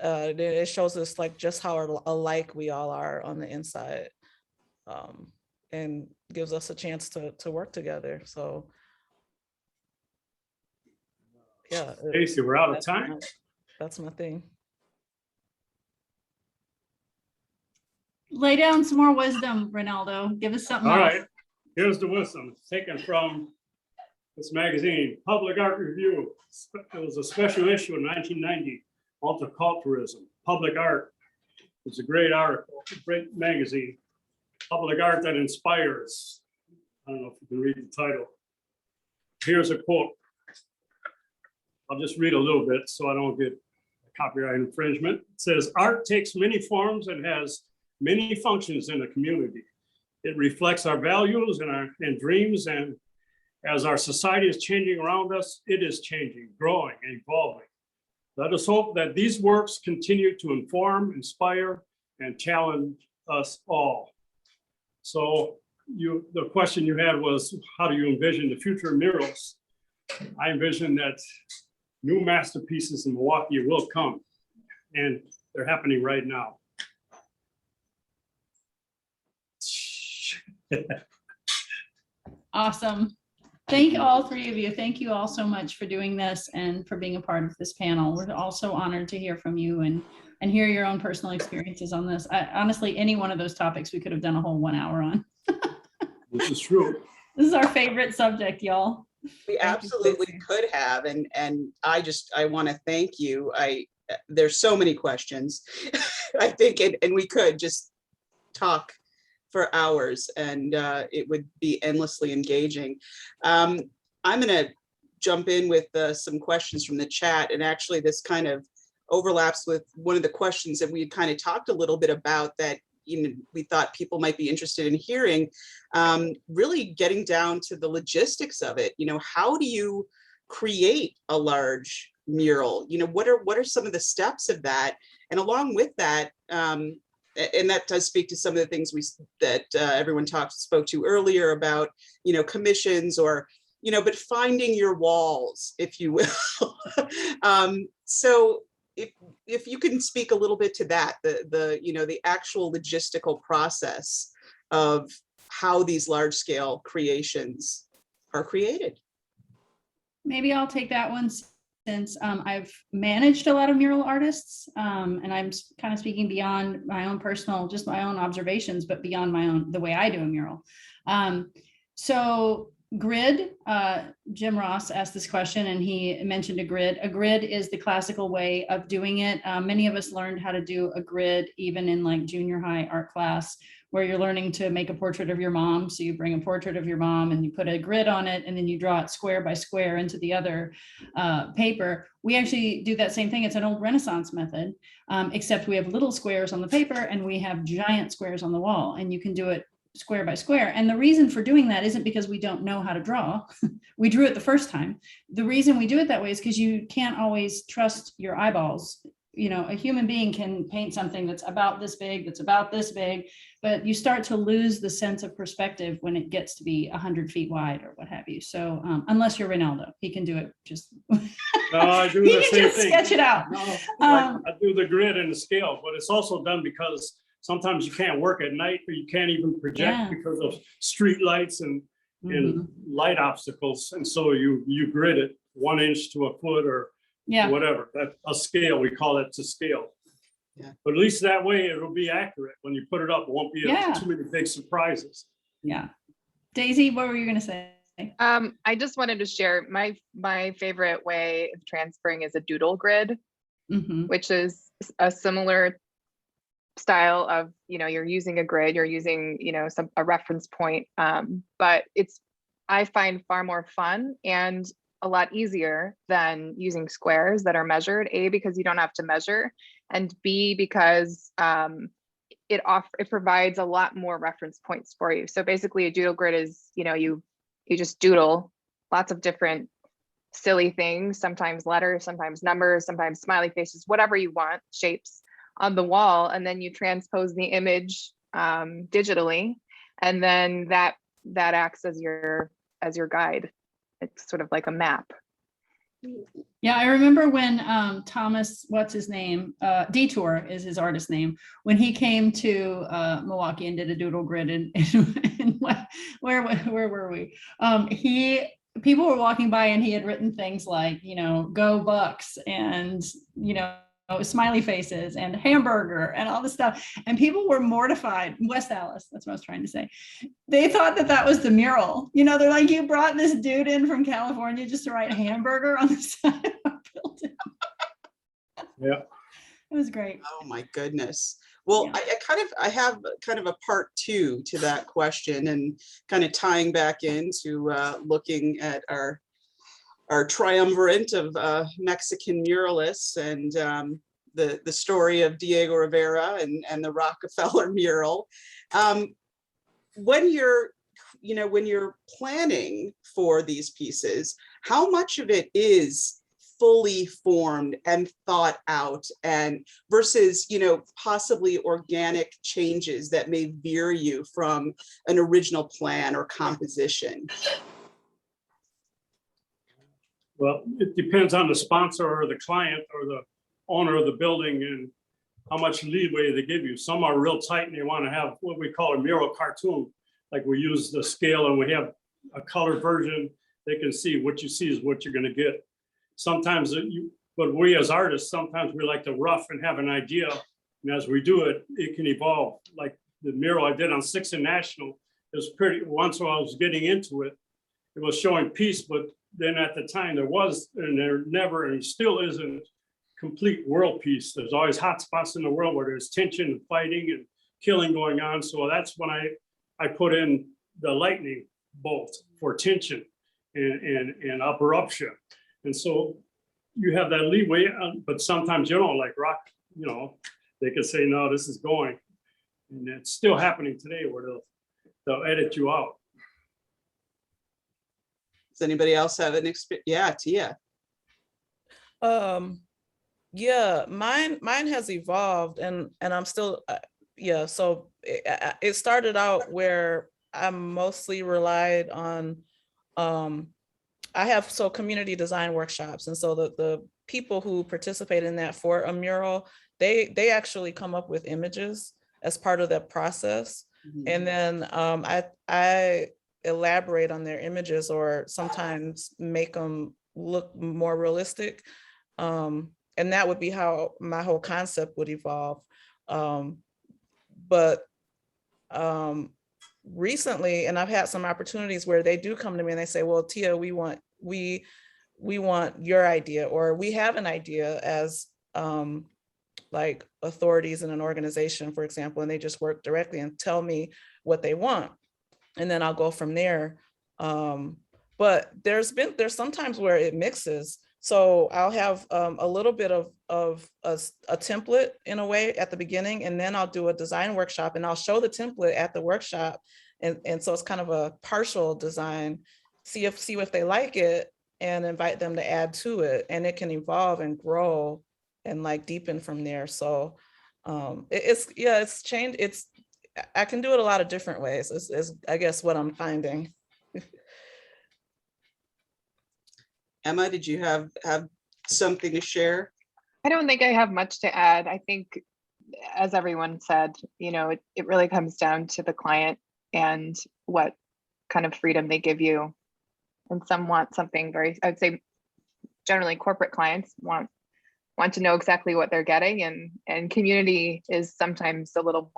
Speaker 4: It shows us like just how alike we all are on the inside, and gives us a chance to work together. So yeah.
Speaker 3: Stacey, we're out of time.
Speaker 4: That's my thing.
Speaker 2: Lay down some more wisdom, Reynaldo. Give us something
Speaker 3: All
Speaker 2: else.
Speaker 3: right, here's the wisdom. It's taken from this magazine, Public Art Review. It was a special issue in 1990, Multiculturalism, Public Art. It's a great article, great magazine. Public art that inspires. I don't know if you can read the title. Here's a quote. I'll just read a little bit so I don't get copyright infringement. It says, art takes many forms and has many functions in a community. It reflects our values and dreams, and as our society is changing around us, it is changing, growing, and evolving. Let us hope that these works continue to inform, inspire, and challenge us all. So the question you had was, how do you envision the future of murals? I envision that new masterpieces in Milwaukee will come, and they're happening right now.
Speaker 2: Awesome. Thank all three of you. Thank you all so much for doing this and for being a part of this panel. We're also honored to hear from you and hear your own personal experiences on this. Honestly, any one of those topics we could have done a whole 1 hour on.
Speaker 3: This is true.
Speaker 2: This is our favorite subject, y'all.
Speaker 1: We absolutely could have, and I want to thank you. There's so many questions. I think, and we could just talk for hours, and it would be endlessly engaging. I'm going to jump in with some questions from the chat, and actually this kind of overlaps with one of the questions that we had kind of talked a little bit about that, you know, we thought people might be interested in hearing, really getting down to the logistics of it. You know, how do you create a large mural? You know, what are some of the steps of that? And along with that, and that does speak to some of the things that everyone spoke to earlier about, you know, commissions or, you know, but finding your walls, if you will. So if you can speak a little bit to that, the actual logistical process of how these large scale creations are created.
Speaker 2: Maybe I'll take that one since I've managed a lot of mural artists, and I'm kind of speaking beyond my own personal, just my own observations, but beyond the way I do a mural. So Grid, Jim Ross asked this question and he mentioned a grid. A grid is the classical way of doing it. Many of us learned how to do a grid even in like junior high art class, where you're learning to make a portrait of your mom. So you bring a portrait of your mom and you put a grid on it and then you draw it square by square into the other paper. We actually do that same thing. It's an old Renaissance method, except we have little squares on the paper and we have giant squares on the wall, and you can do it square by square. And the reason for doing that isn't because we don't know how to draw. We drew it the first time. The reason we do it that way is because you can't always trust your eyeballs. You know, a human being can paint something that's about this big, that's about this big, but you start to lose the sense of perspective when it gets to be 100 feet wide or what have you. So unless you're Reynaldo, he can do it just,
Speaker 3: No, I do
Speaker 2: he
Speaker 3: the
Speaker 2: can
Speaker 3: same
Speaker 2: just
Speaker 3: thing.
Speaker 2: sketch it out.
Speaker 3: No, I do the grid and the scale, but it's also done because sometimes you can't work at night, or you can't even project
Speaker 2: Yeah.
Speaker 3: because of street lights and
Speaker 2: Mhm.
Speaker 3: light obstacles. And so you grid it 1 inch to a foot or
Speaker 2: Yeah,
Speaker 3: whatever, that a scale, we call it to scale.
Speaker 1: Yeah.
Speaker 3: But at least that way it'll be accurate. When you put it up, it won't be
Speaker 2: Yeah.
Speaker 3: too many big surprises.
Speaker 2: yeah. Daisy, what were you gonna say?
Speaker 5: I just wanted to share my favorite way of transferring is a doodle grid,
Speaker 2: Mhm.
Speaker 5: which is a similar style of, you're using a grid, you're using, a reference point. But I find far more fun and a lot easier than using squares that are measured, A, because you don't have to measure, and B, because it provides a lot more reference points for you. So basically a doodle grid is, you just doodle lots of different silly things, sometimes letters, sometimes numbers, sometimes smiley faces, whatever you want, shapes on the wall, and then you transpose the image digitally, and then that acts as your guide. It's sort of like a map.
Speaker 2: Yeah, I remember when Thomas, what's his name? Detour is his artist name. When he came to Milwaukee and did a doodle grid, and where were we? People were walking by and he had written things like, go Bucks, and smiley faces and hamburger and all this stuff. And people were mortified. West Allis, that's what I was trying to say. They thought that was the mural. They're like, you brought this dude in from California just to write hamburger on the side of our building.
Speaker 3: Yeah.
Speaker 2: It was great.
Speaker 1: Oh my goodness. Well,
Speaker 2: Yeah.
Speaker 1: I have kind of a part two to that question, and kind of tying back into looking at our triumvirate of Mexican muralists, and the story of Diego Rivera and the Rockefeller mural. When you're planning for these pieces, how much of it is fully formed and thought out, and versus possibly organic changes that may veer you from an original plan or composition?
Speaker 3: Well, it depends on the sponsor or the client or the owner of the building and how much leeway they give you. Some are real tight and they want to have what we call a mural cartoon. Like we use the scale and we have a color version. They can see what you see is what you're going to get. Sometimes but we as artists, sometimes we like to rough and have an idea. And as we do it, it can evolve. Like the mural I did on 6th and National, it was pretty, once when I was getting into it, it was showing peace, but then at the time there was, and there never, and still isn't, complete world peace. There's always hot spots in the world where there's tension and fighting and killing going on. So that's when I put in the lightning bolt for tension and eruption. And so you have that leeway, but sometimes you don't, like rock, they can say, no, this is going. And it's still happening today where they'll edit you out.
Speaker 1: Does anybody else have an experience? Yeah, Tia.
Speaker 4: Yeah, mine has evolved, and I'm still so it started out where I mostly relied on I have community design workshops, and so the people who participate in that for a mural, they actually come up with images as part of that process.
Speaker 1: Mm-hmm.
Speaker 4: And then I elaborate on their images, or sometimes make them look more realistic. And that would be how my whole concept would evolve. But recently, and I've had some opportunities where they do come to me and they say, well, Tia, we want your idea, or we have an idea as like authorities in an organization, for example, and they just work directly and tell me what they want. And then I'll go from there. But there's sometimes where it mixes. So I'll have a little bit of a template in a way at the beginning, and then I'll do a design workshop and I'll show the template at the workshop. And so it's kind of a partial design, see if they like it, and invite them to add to it. And it can evolve and grow and like deepen from there. So it's changed. I can do it a lot of different ways, is I guess what I'm finding.
Speaker 1: Emma, did you have something to share?
Speaker 5: I don't think I have much to add. I think, as everyone said, you know, it really comes down to the client and what kind of freedom they give you. And some want something very, I would say, generally corporate clients want to know exactly what they're getting, and community is sometimes a little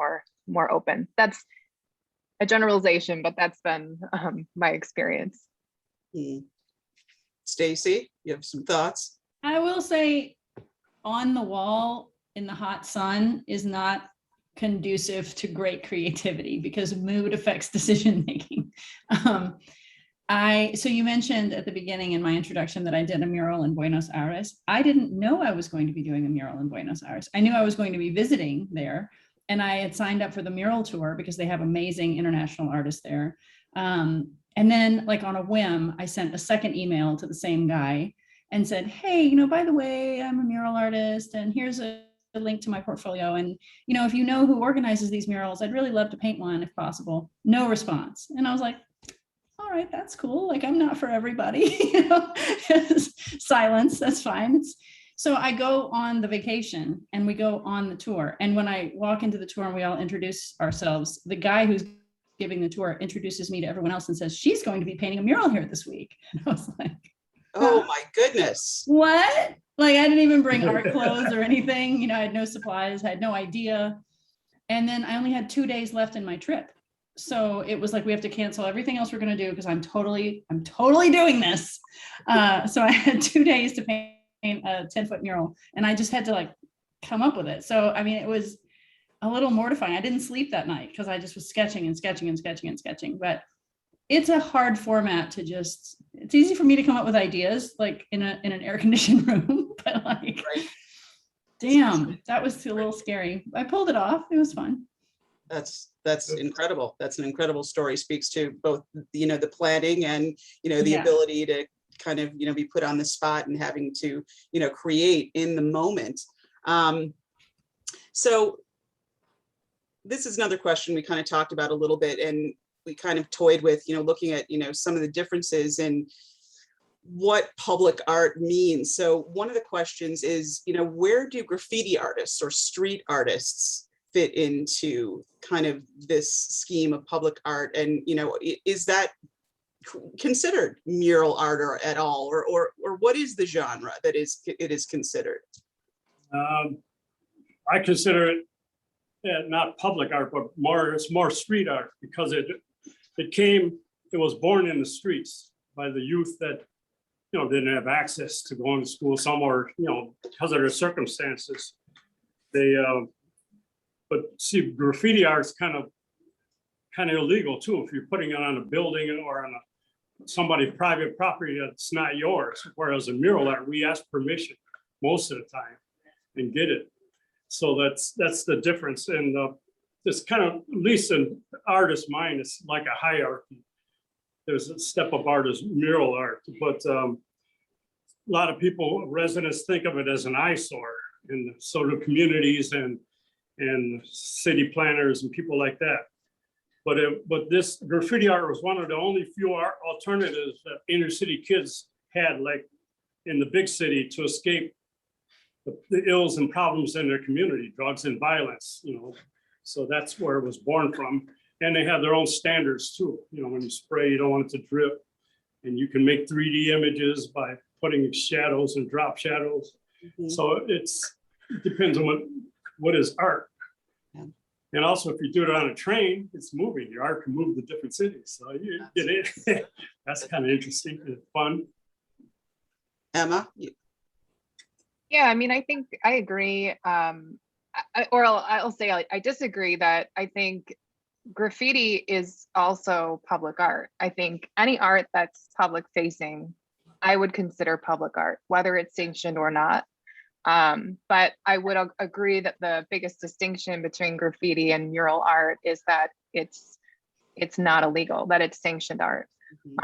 Speaker 5: more open. That's a generalization, but that's been my experience.
Speaker 1: Stacey, you have some thoughts?
Speaker 2: I will say, on the wall in the hot sun is not conducive to great creativity because mood affects decision making. So you mentioned at the beginning in my introduction that I did a mural in Buenos Aires. I didn't know I was going to be doing a mural in Buenos Aires. I knew I was going to be visiting there, and I had signed up for the mural tour because they have amazing international artists there. And then, like on a whim, I sent a second email to the same guy and said, hey, you know, by the way, I'm a mural artist, and here's a link to my portfolio. And, you know, if you know who organizes these murals, I'd really love to paint one if possible. No response. And I was like, all right, that's cool. Like, I'm not for everybody, you know, silence, that's fine. So I go on the vacation and we go on the tour. And when I walk into the tour and we all introduce ourselves, the guy who's giving the tour introduces me to everyone else and says, she's going to be painting a mural here this week. And I was like,
Speaker 1: oh my goodness.
Speaker 2: What? Like, I didn't even bring art clothes or anything. You know, I had no supplies, I had no idea. And then I only had 2 days left in my trip. So it was like, we have to cancel everything else we're going to do because I'm totally doing this. So I had 2 days to paint a 10-foot mural, and I just had to like come up with it. So, I mean, it was a little mortifying. I didn't sleep that night because I just was sketching and sketching and sketching and sketching. But it's a hard format to just, it's easy for me to come up with ideas like in an air-conditioned room, but like,
Speaker 1: Right.
Speaker 2: Damn, that was a little scary. I pulled it off. It was fun.
Speaker 1: That's incredible. That's an incredible story. Speaks to both, you know, the planning and, you know, the ability to kind of, you know, be put on the spot and having to, you know, create in the moment. So this is another question we kind of talked about a little bit, and we kind of toyed with, you know, looking at, you know, some of the differences in what public art means. So one of the questions is, you know, where do graffiti artists or street artists fit into kind of this scheme of public art? And, you know, is that considered mural art or at all, or what is the genre that it is considered?
Speaker 3: I consider it not public art, but it's more street art, because it was born in the streets by the youth that, you know, didn't have access to going to school somewhere, you know, because of their circumstances. But see, graffiti art is kind of illegal too. If you're putting it on a building or on somebody's private property that's not yours. Whereas a mural art, we ask permission most of the time and get it. So that's the difference. And this kind of, at least in artist's mind, it's like a hierarchy. There's a step of art as mural art, but a lot of people, residents, think of it as an eyesore in sort of communities and city planners and people like that. But this graffiti art was one of the only few art alternatives that inner city kids had, like in the big city, to escape the ills and problems in their community, drugs and violence, you know. So that's where it was born from. And they have their own standards too. You know, when you spray, you don't want it to drip. And you can make 3D images by putting shadows and drop shadows. Mm-hmm. So it depends on what is art.
Speaker 1: Yeah.
Speaker 3: And also, if you do it on a train, it's moving. Your art can move to different cities. So you get it. That's kind of interesting and fun.
Speaker 1: Emma?
Speaker 5: Yeah, I mean, I think I agree. I'll say I disagree that I think graffiti is also public art. I think any art that's public facing, I would consider public art, whether it's sanctioned or not. But I would agree that the biggest distinction between graffiti and mural art is that it's not illegal, that it's sanctioned art.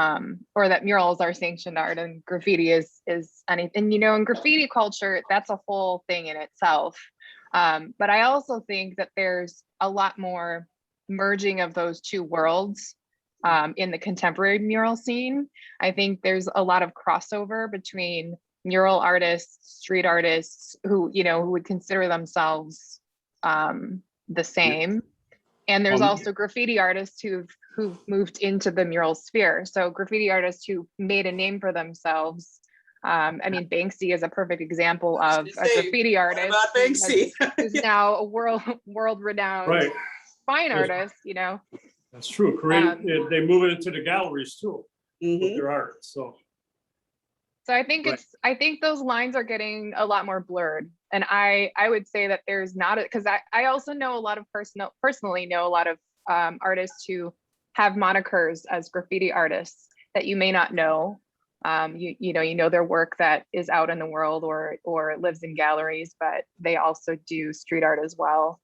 Speaker 5: Or that murals are sanctioned art and graffiti is anything, you know, in graffiti culture, that's a whole thing in itself. But I also think that there's a lot more merging of those two worlds in the contemporary mural scene. I think there's a lot of crossover between mural artists, street artists who, you know, who would consider themselves the same. And there's also graffiti artists who've moved into the mural sphere. So graffiti artists who made a name for themselves. I mean, Banksy is a perfect example of a graffiti artist who's now a world-renowned fine artist, you know.
Speaker 3: That's true. They move it into the galleries too with their art. So
Speaker 5: I think I think those lines are getting a lot more blurred. And I would say that there's not, because I also know a lot of personally know a lot of artists who have monikers as graffiti artists that you may not know. You know their work that is out in the world or lives in galleries, but they also do street art as well.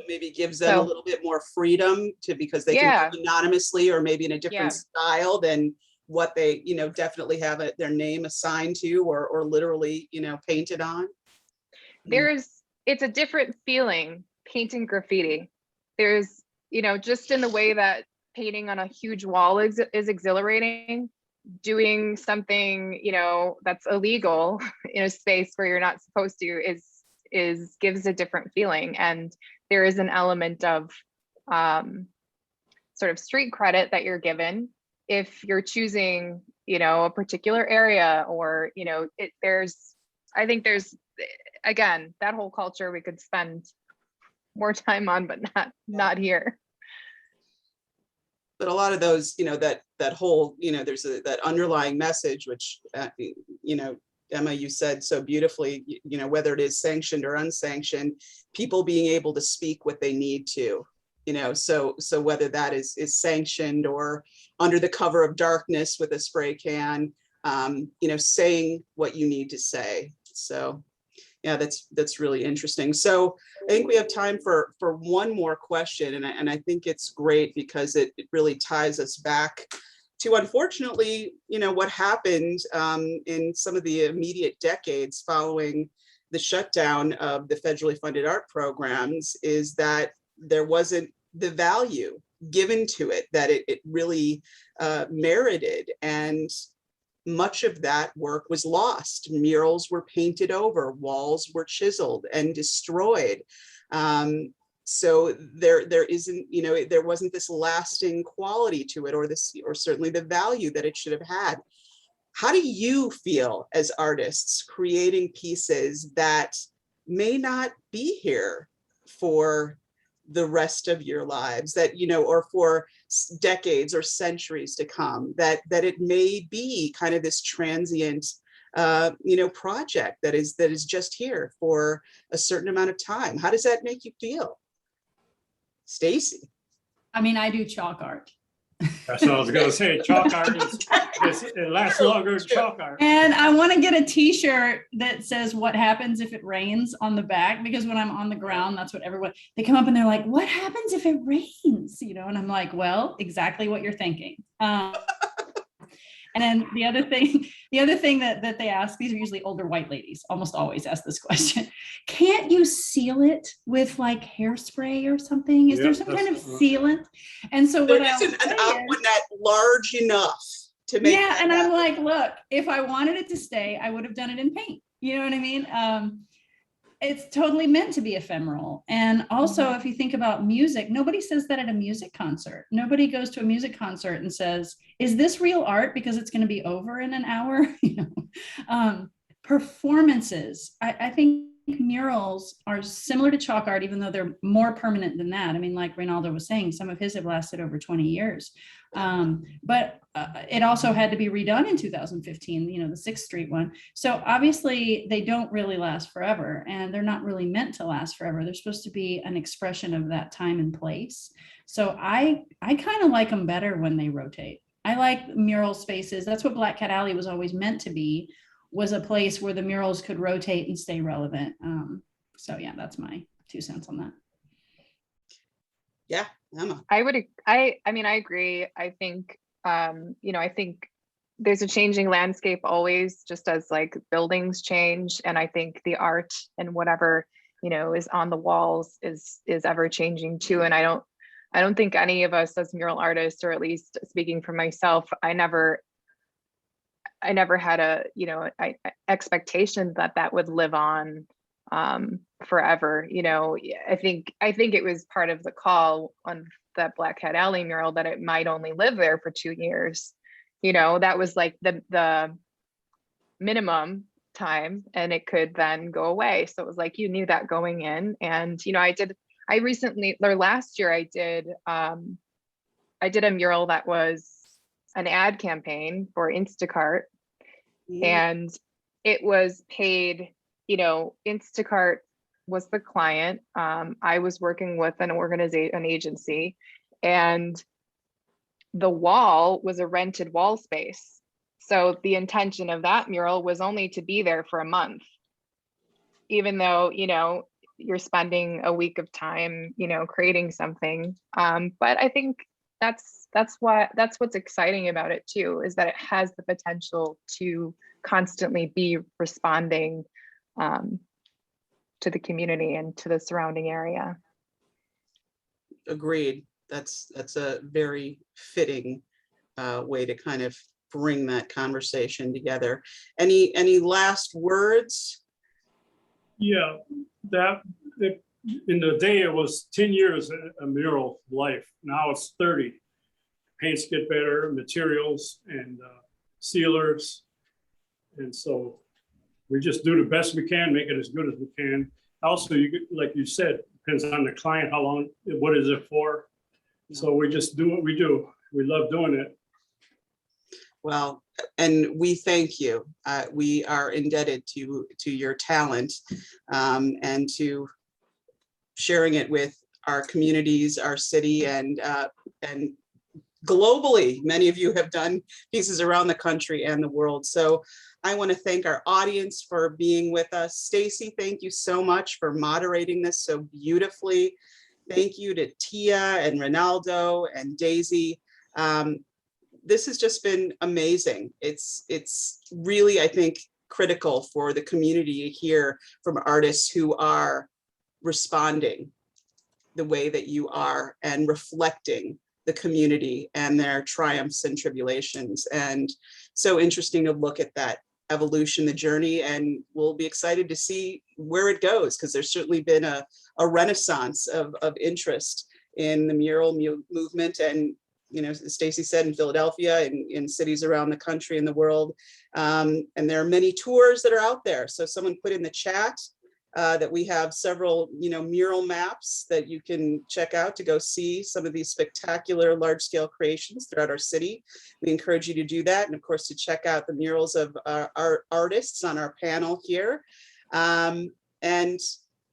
Speaker 1: Maybe gives them a little bit more freedom because they can do anonymously or maybe in a different style than what they, you know, definitely have their name assigned to or literally, you know, painted on.
Speaker 5: It's a different feeling painting graffiti. There's, you know, just in the way that painting on a huge wall is exhilarating, doing something, you know, that's illegal in a space where you're not supposed to gives a different feeling. And there is an element of sort of street credit that you're given if you're choosing, you know, a particular area, or, you know, I think there's, again, that whole culture we could spend more time on, but not here.
Speaker 1: But a lot of those, you know, that whole, you know, there's that underlying message, which, you know, Emma, you said so beautifully, you know, whether it is sanctioned or unsanctioned, people being able to speak what they need to, you know, so whether that is sanctioned or under the cover of darkness with a spray can, you know, saying what you need to say. So yeah, that's really interesting. So I think we have time for one more question, and I think it's great because it really ties us back to, unfortunately, you know, what happened in some of the immediate decades following the shutdown of the federally funded art programs, is that there wasn't the value given to it that it really merited. And much of that work was lost. Murals were painted over, walls were chiseled and destroyed. So there isn't, you know, there wasn't this lasting quality to it, or certainly the value that it should have had. How do you feel as artists creating pieces that may not be here for the rest of your lives, that, you know, or for decades or centuries to come, that it may be kind of this transient, you know, project that is just here for a certain amount of time? How does that make you feel? Stacey?
Speaker 2: I mean, I do chalk art.
Speaker 3: That's what I was going to say. Chalk art it lasts longer than chalk art.
Speaker 2: And I want to get a t-shirt that says "What happens if it rains" on the back, because when I'm on the ground, that's what they come up and they're like, "What happens if it rains?" You know, and I'm like, well, exactly what you're thinking. And then the other thing that they ask, these are usually older white ladies, almost always ask this question: can't you seal it with like hairspray or something? Is there some kind of sealant? And so
Speaker 1: there
Speaker 2: what
Speaker 1: isn't an Aquanet large enough to make.
Speaker 2: Yeah, and I'm like, look, if I wanted it to stay, I would have done it in paint. You know what I mean? It's totally meant to be ephemeral. And also, if you think about music, nobody says that at a music concert. Nobody goes to a music concert and says, is this real art because it's going to be over in an hour? You know, performances. I think murals are similar to chalk art, even though they're more permanent than that. I mean, like Reynaldo was saying, some of his have lasted over 20 years. But it also had to be redone in 2015, you know, the 6th Street one. So obviously they don't really last forever, and they're not really meant to last forever. They're supposed to be an expression of that time and place. So I kind of like them better when they rotate. I like mural spaces. That's what Black Cat Alley was always meant to be, was a place where the murals could rotate and stay relevant. So yeah, that's my 2 cents on that.
Speaker 1: Yeah, Emma.
Speaker 5: I mean, I agree. I think, you know, I think there's a changing landscape always, just as like buildings change. And I think the art and whatever, you know, is on the walls is ever changing too. And I don't think any of us as mural artists, or at least speaking for myself, I never had a, you know, expectation that would live on forever. You know, I think it was part of the call on that Black Cat Alley mural that it might only live there for 2 years. You know, that was like the minimum time, and it could then go away. So it was like, you knew that going in. And, you know, last year I did a mural that was an ad campaign for Instacart. And it was paid, you know, Instacart was the client. I was working with an agency, and the wall was a rented wall space. So the intention of that mural was only to be there for a month, even though, you know, you're spending a week of time, you know, creating something. But I think that's what's exciting about it too, is that it has the potential to constantly be responding to the community and to the surrounding area.
Speaker 1: Agreed. That's a very fitting way to kind of bring that conversation together. Any last words?
Speaker 3: Yeah, in the day it was 10 years a mural life. Now it's 30. Paints get better, materials and sealers. And so we just do the best we can, make it as good as we can. Also, like you said, depends on the client, how long, what is it for? So we just do what we do. We love doing it.
Speaker 1: Well, and we thank you. We are indebted to your talent and to sharing it with our communities, our city, and globally. Many of you have done pieces around the country and the world. So I want to thank our audience for being with us. Stacey, thank you so much for moderating this so beautifully. Thank you to Tia and Ronaldo and Daisy. This has just been amazing. It's really, I think, critical for the community to hear from artists who are responding the way that you are and reflecting the community and their triumphs and tribulations. And so interesting to look at that evolution, the journey, and we'll be excited to see where it goes, because there's certainly been a renaissance of interest in the mural movement. And, you know, as Stacey said, in Philadelphia and in cities around the country and the world. And there are many tours that are out there. So someone put in the chat that we have several, you know, mural maps that you can check out to go see some of these spectacular large-scale creations throughout our city. We encourage you to do that, and of course to check out the murals of our artists on our panel here, and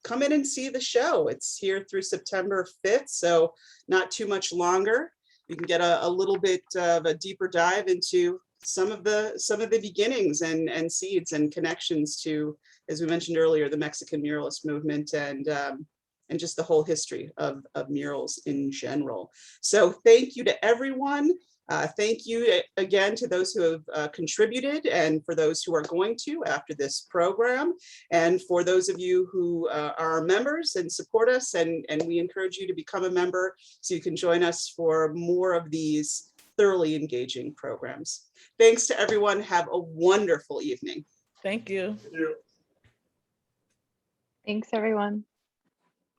Speaker 1: come in and see the show. It's here through September 5th, so not too much longer. You can get a little bit of a deeper dive into some of the beginnings and seeds and connections to, as we mentioned earlier, the Mexican muralist movement and just the whole history of murals in general. So thank you to everyone. Thank you again to those who have contributed, and for those who are going to after this program, and for those of you who are our members and support us, and we encourage you to become a member so you can join us for more of these thoroughly engaging programs. Thanks to everyone. Have a wonderful evening.
Speaker 4: Thank you.
Speaker 3: Thank you.
Speaker 5: Thanks, everyone.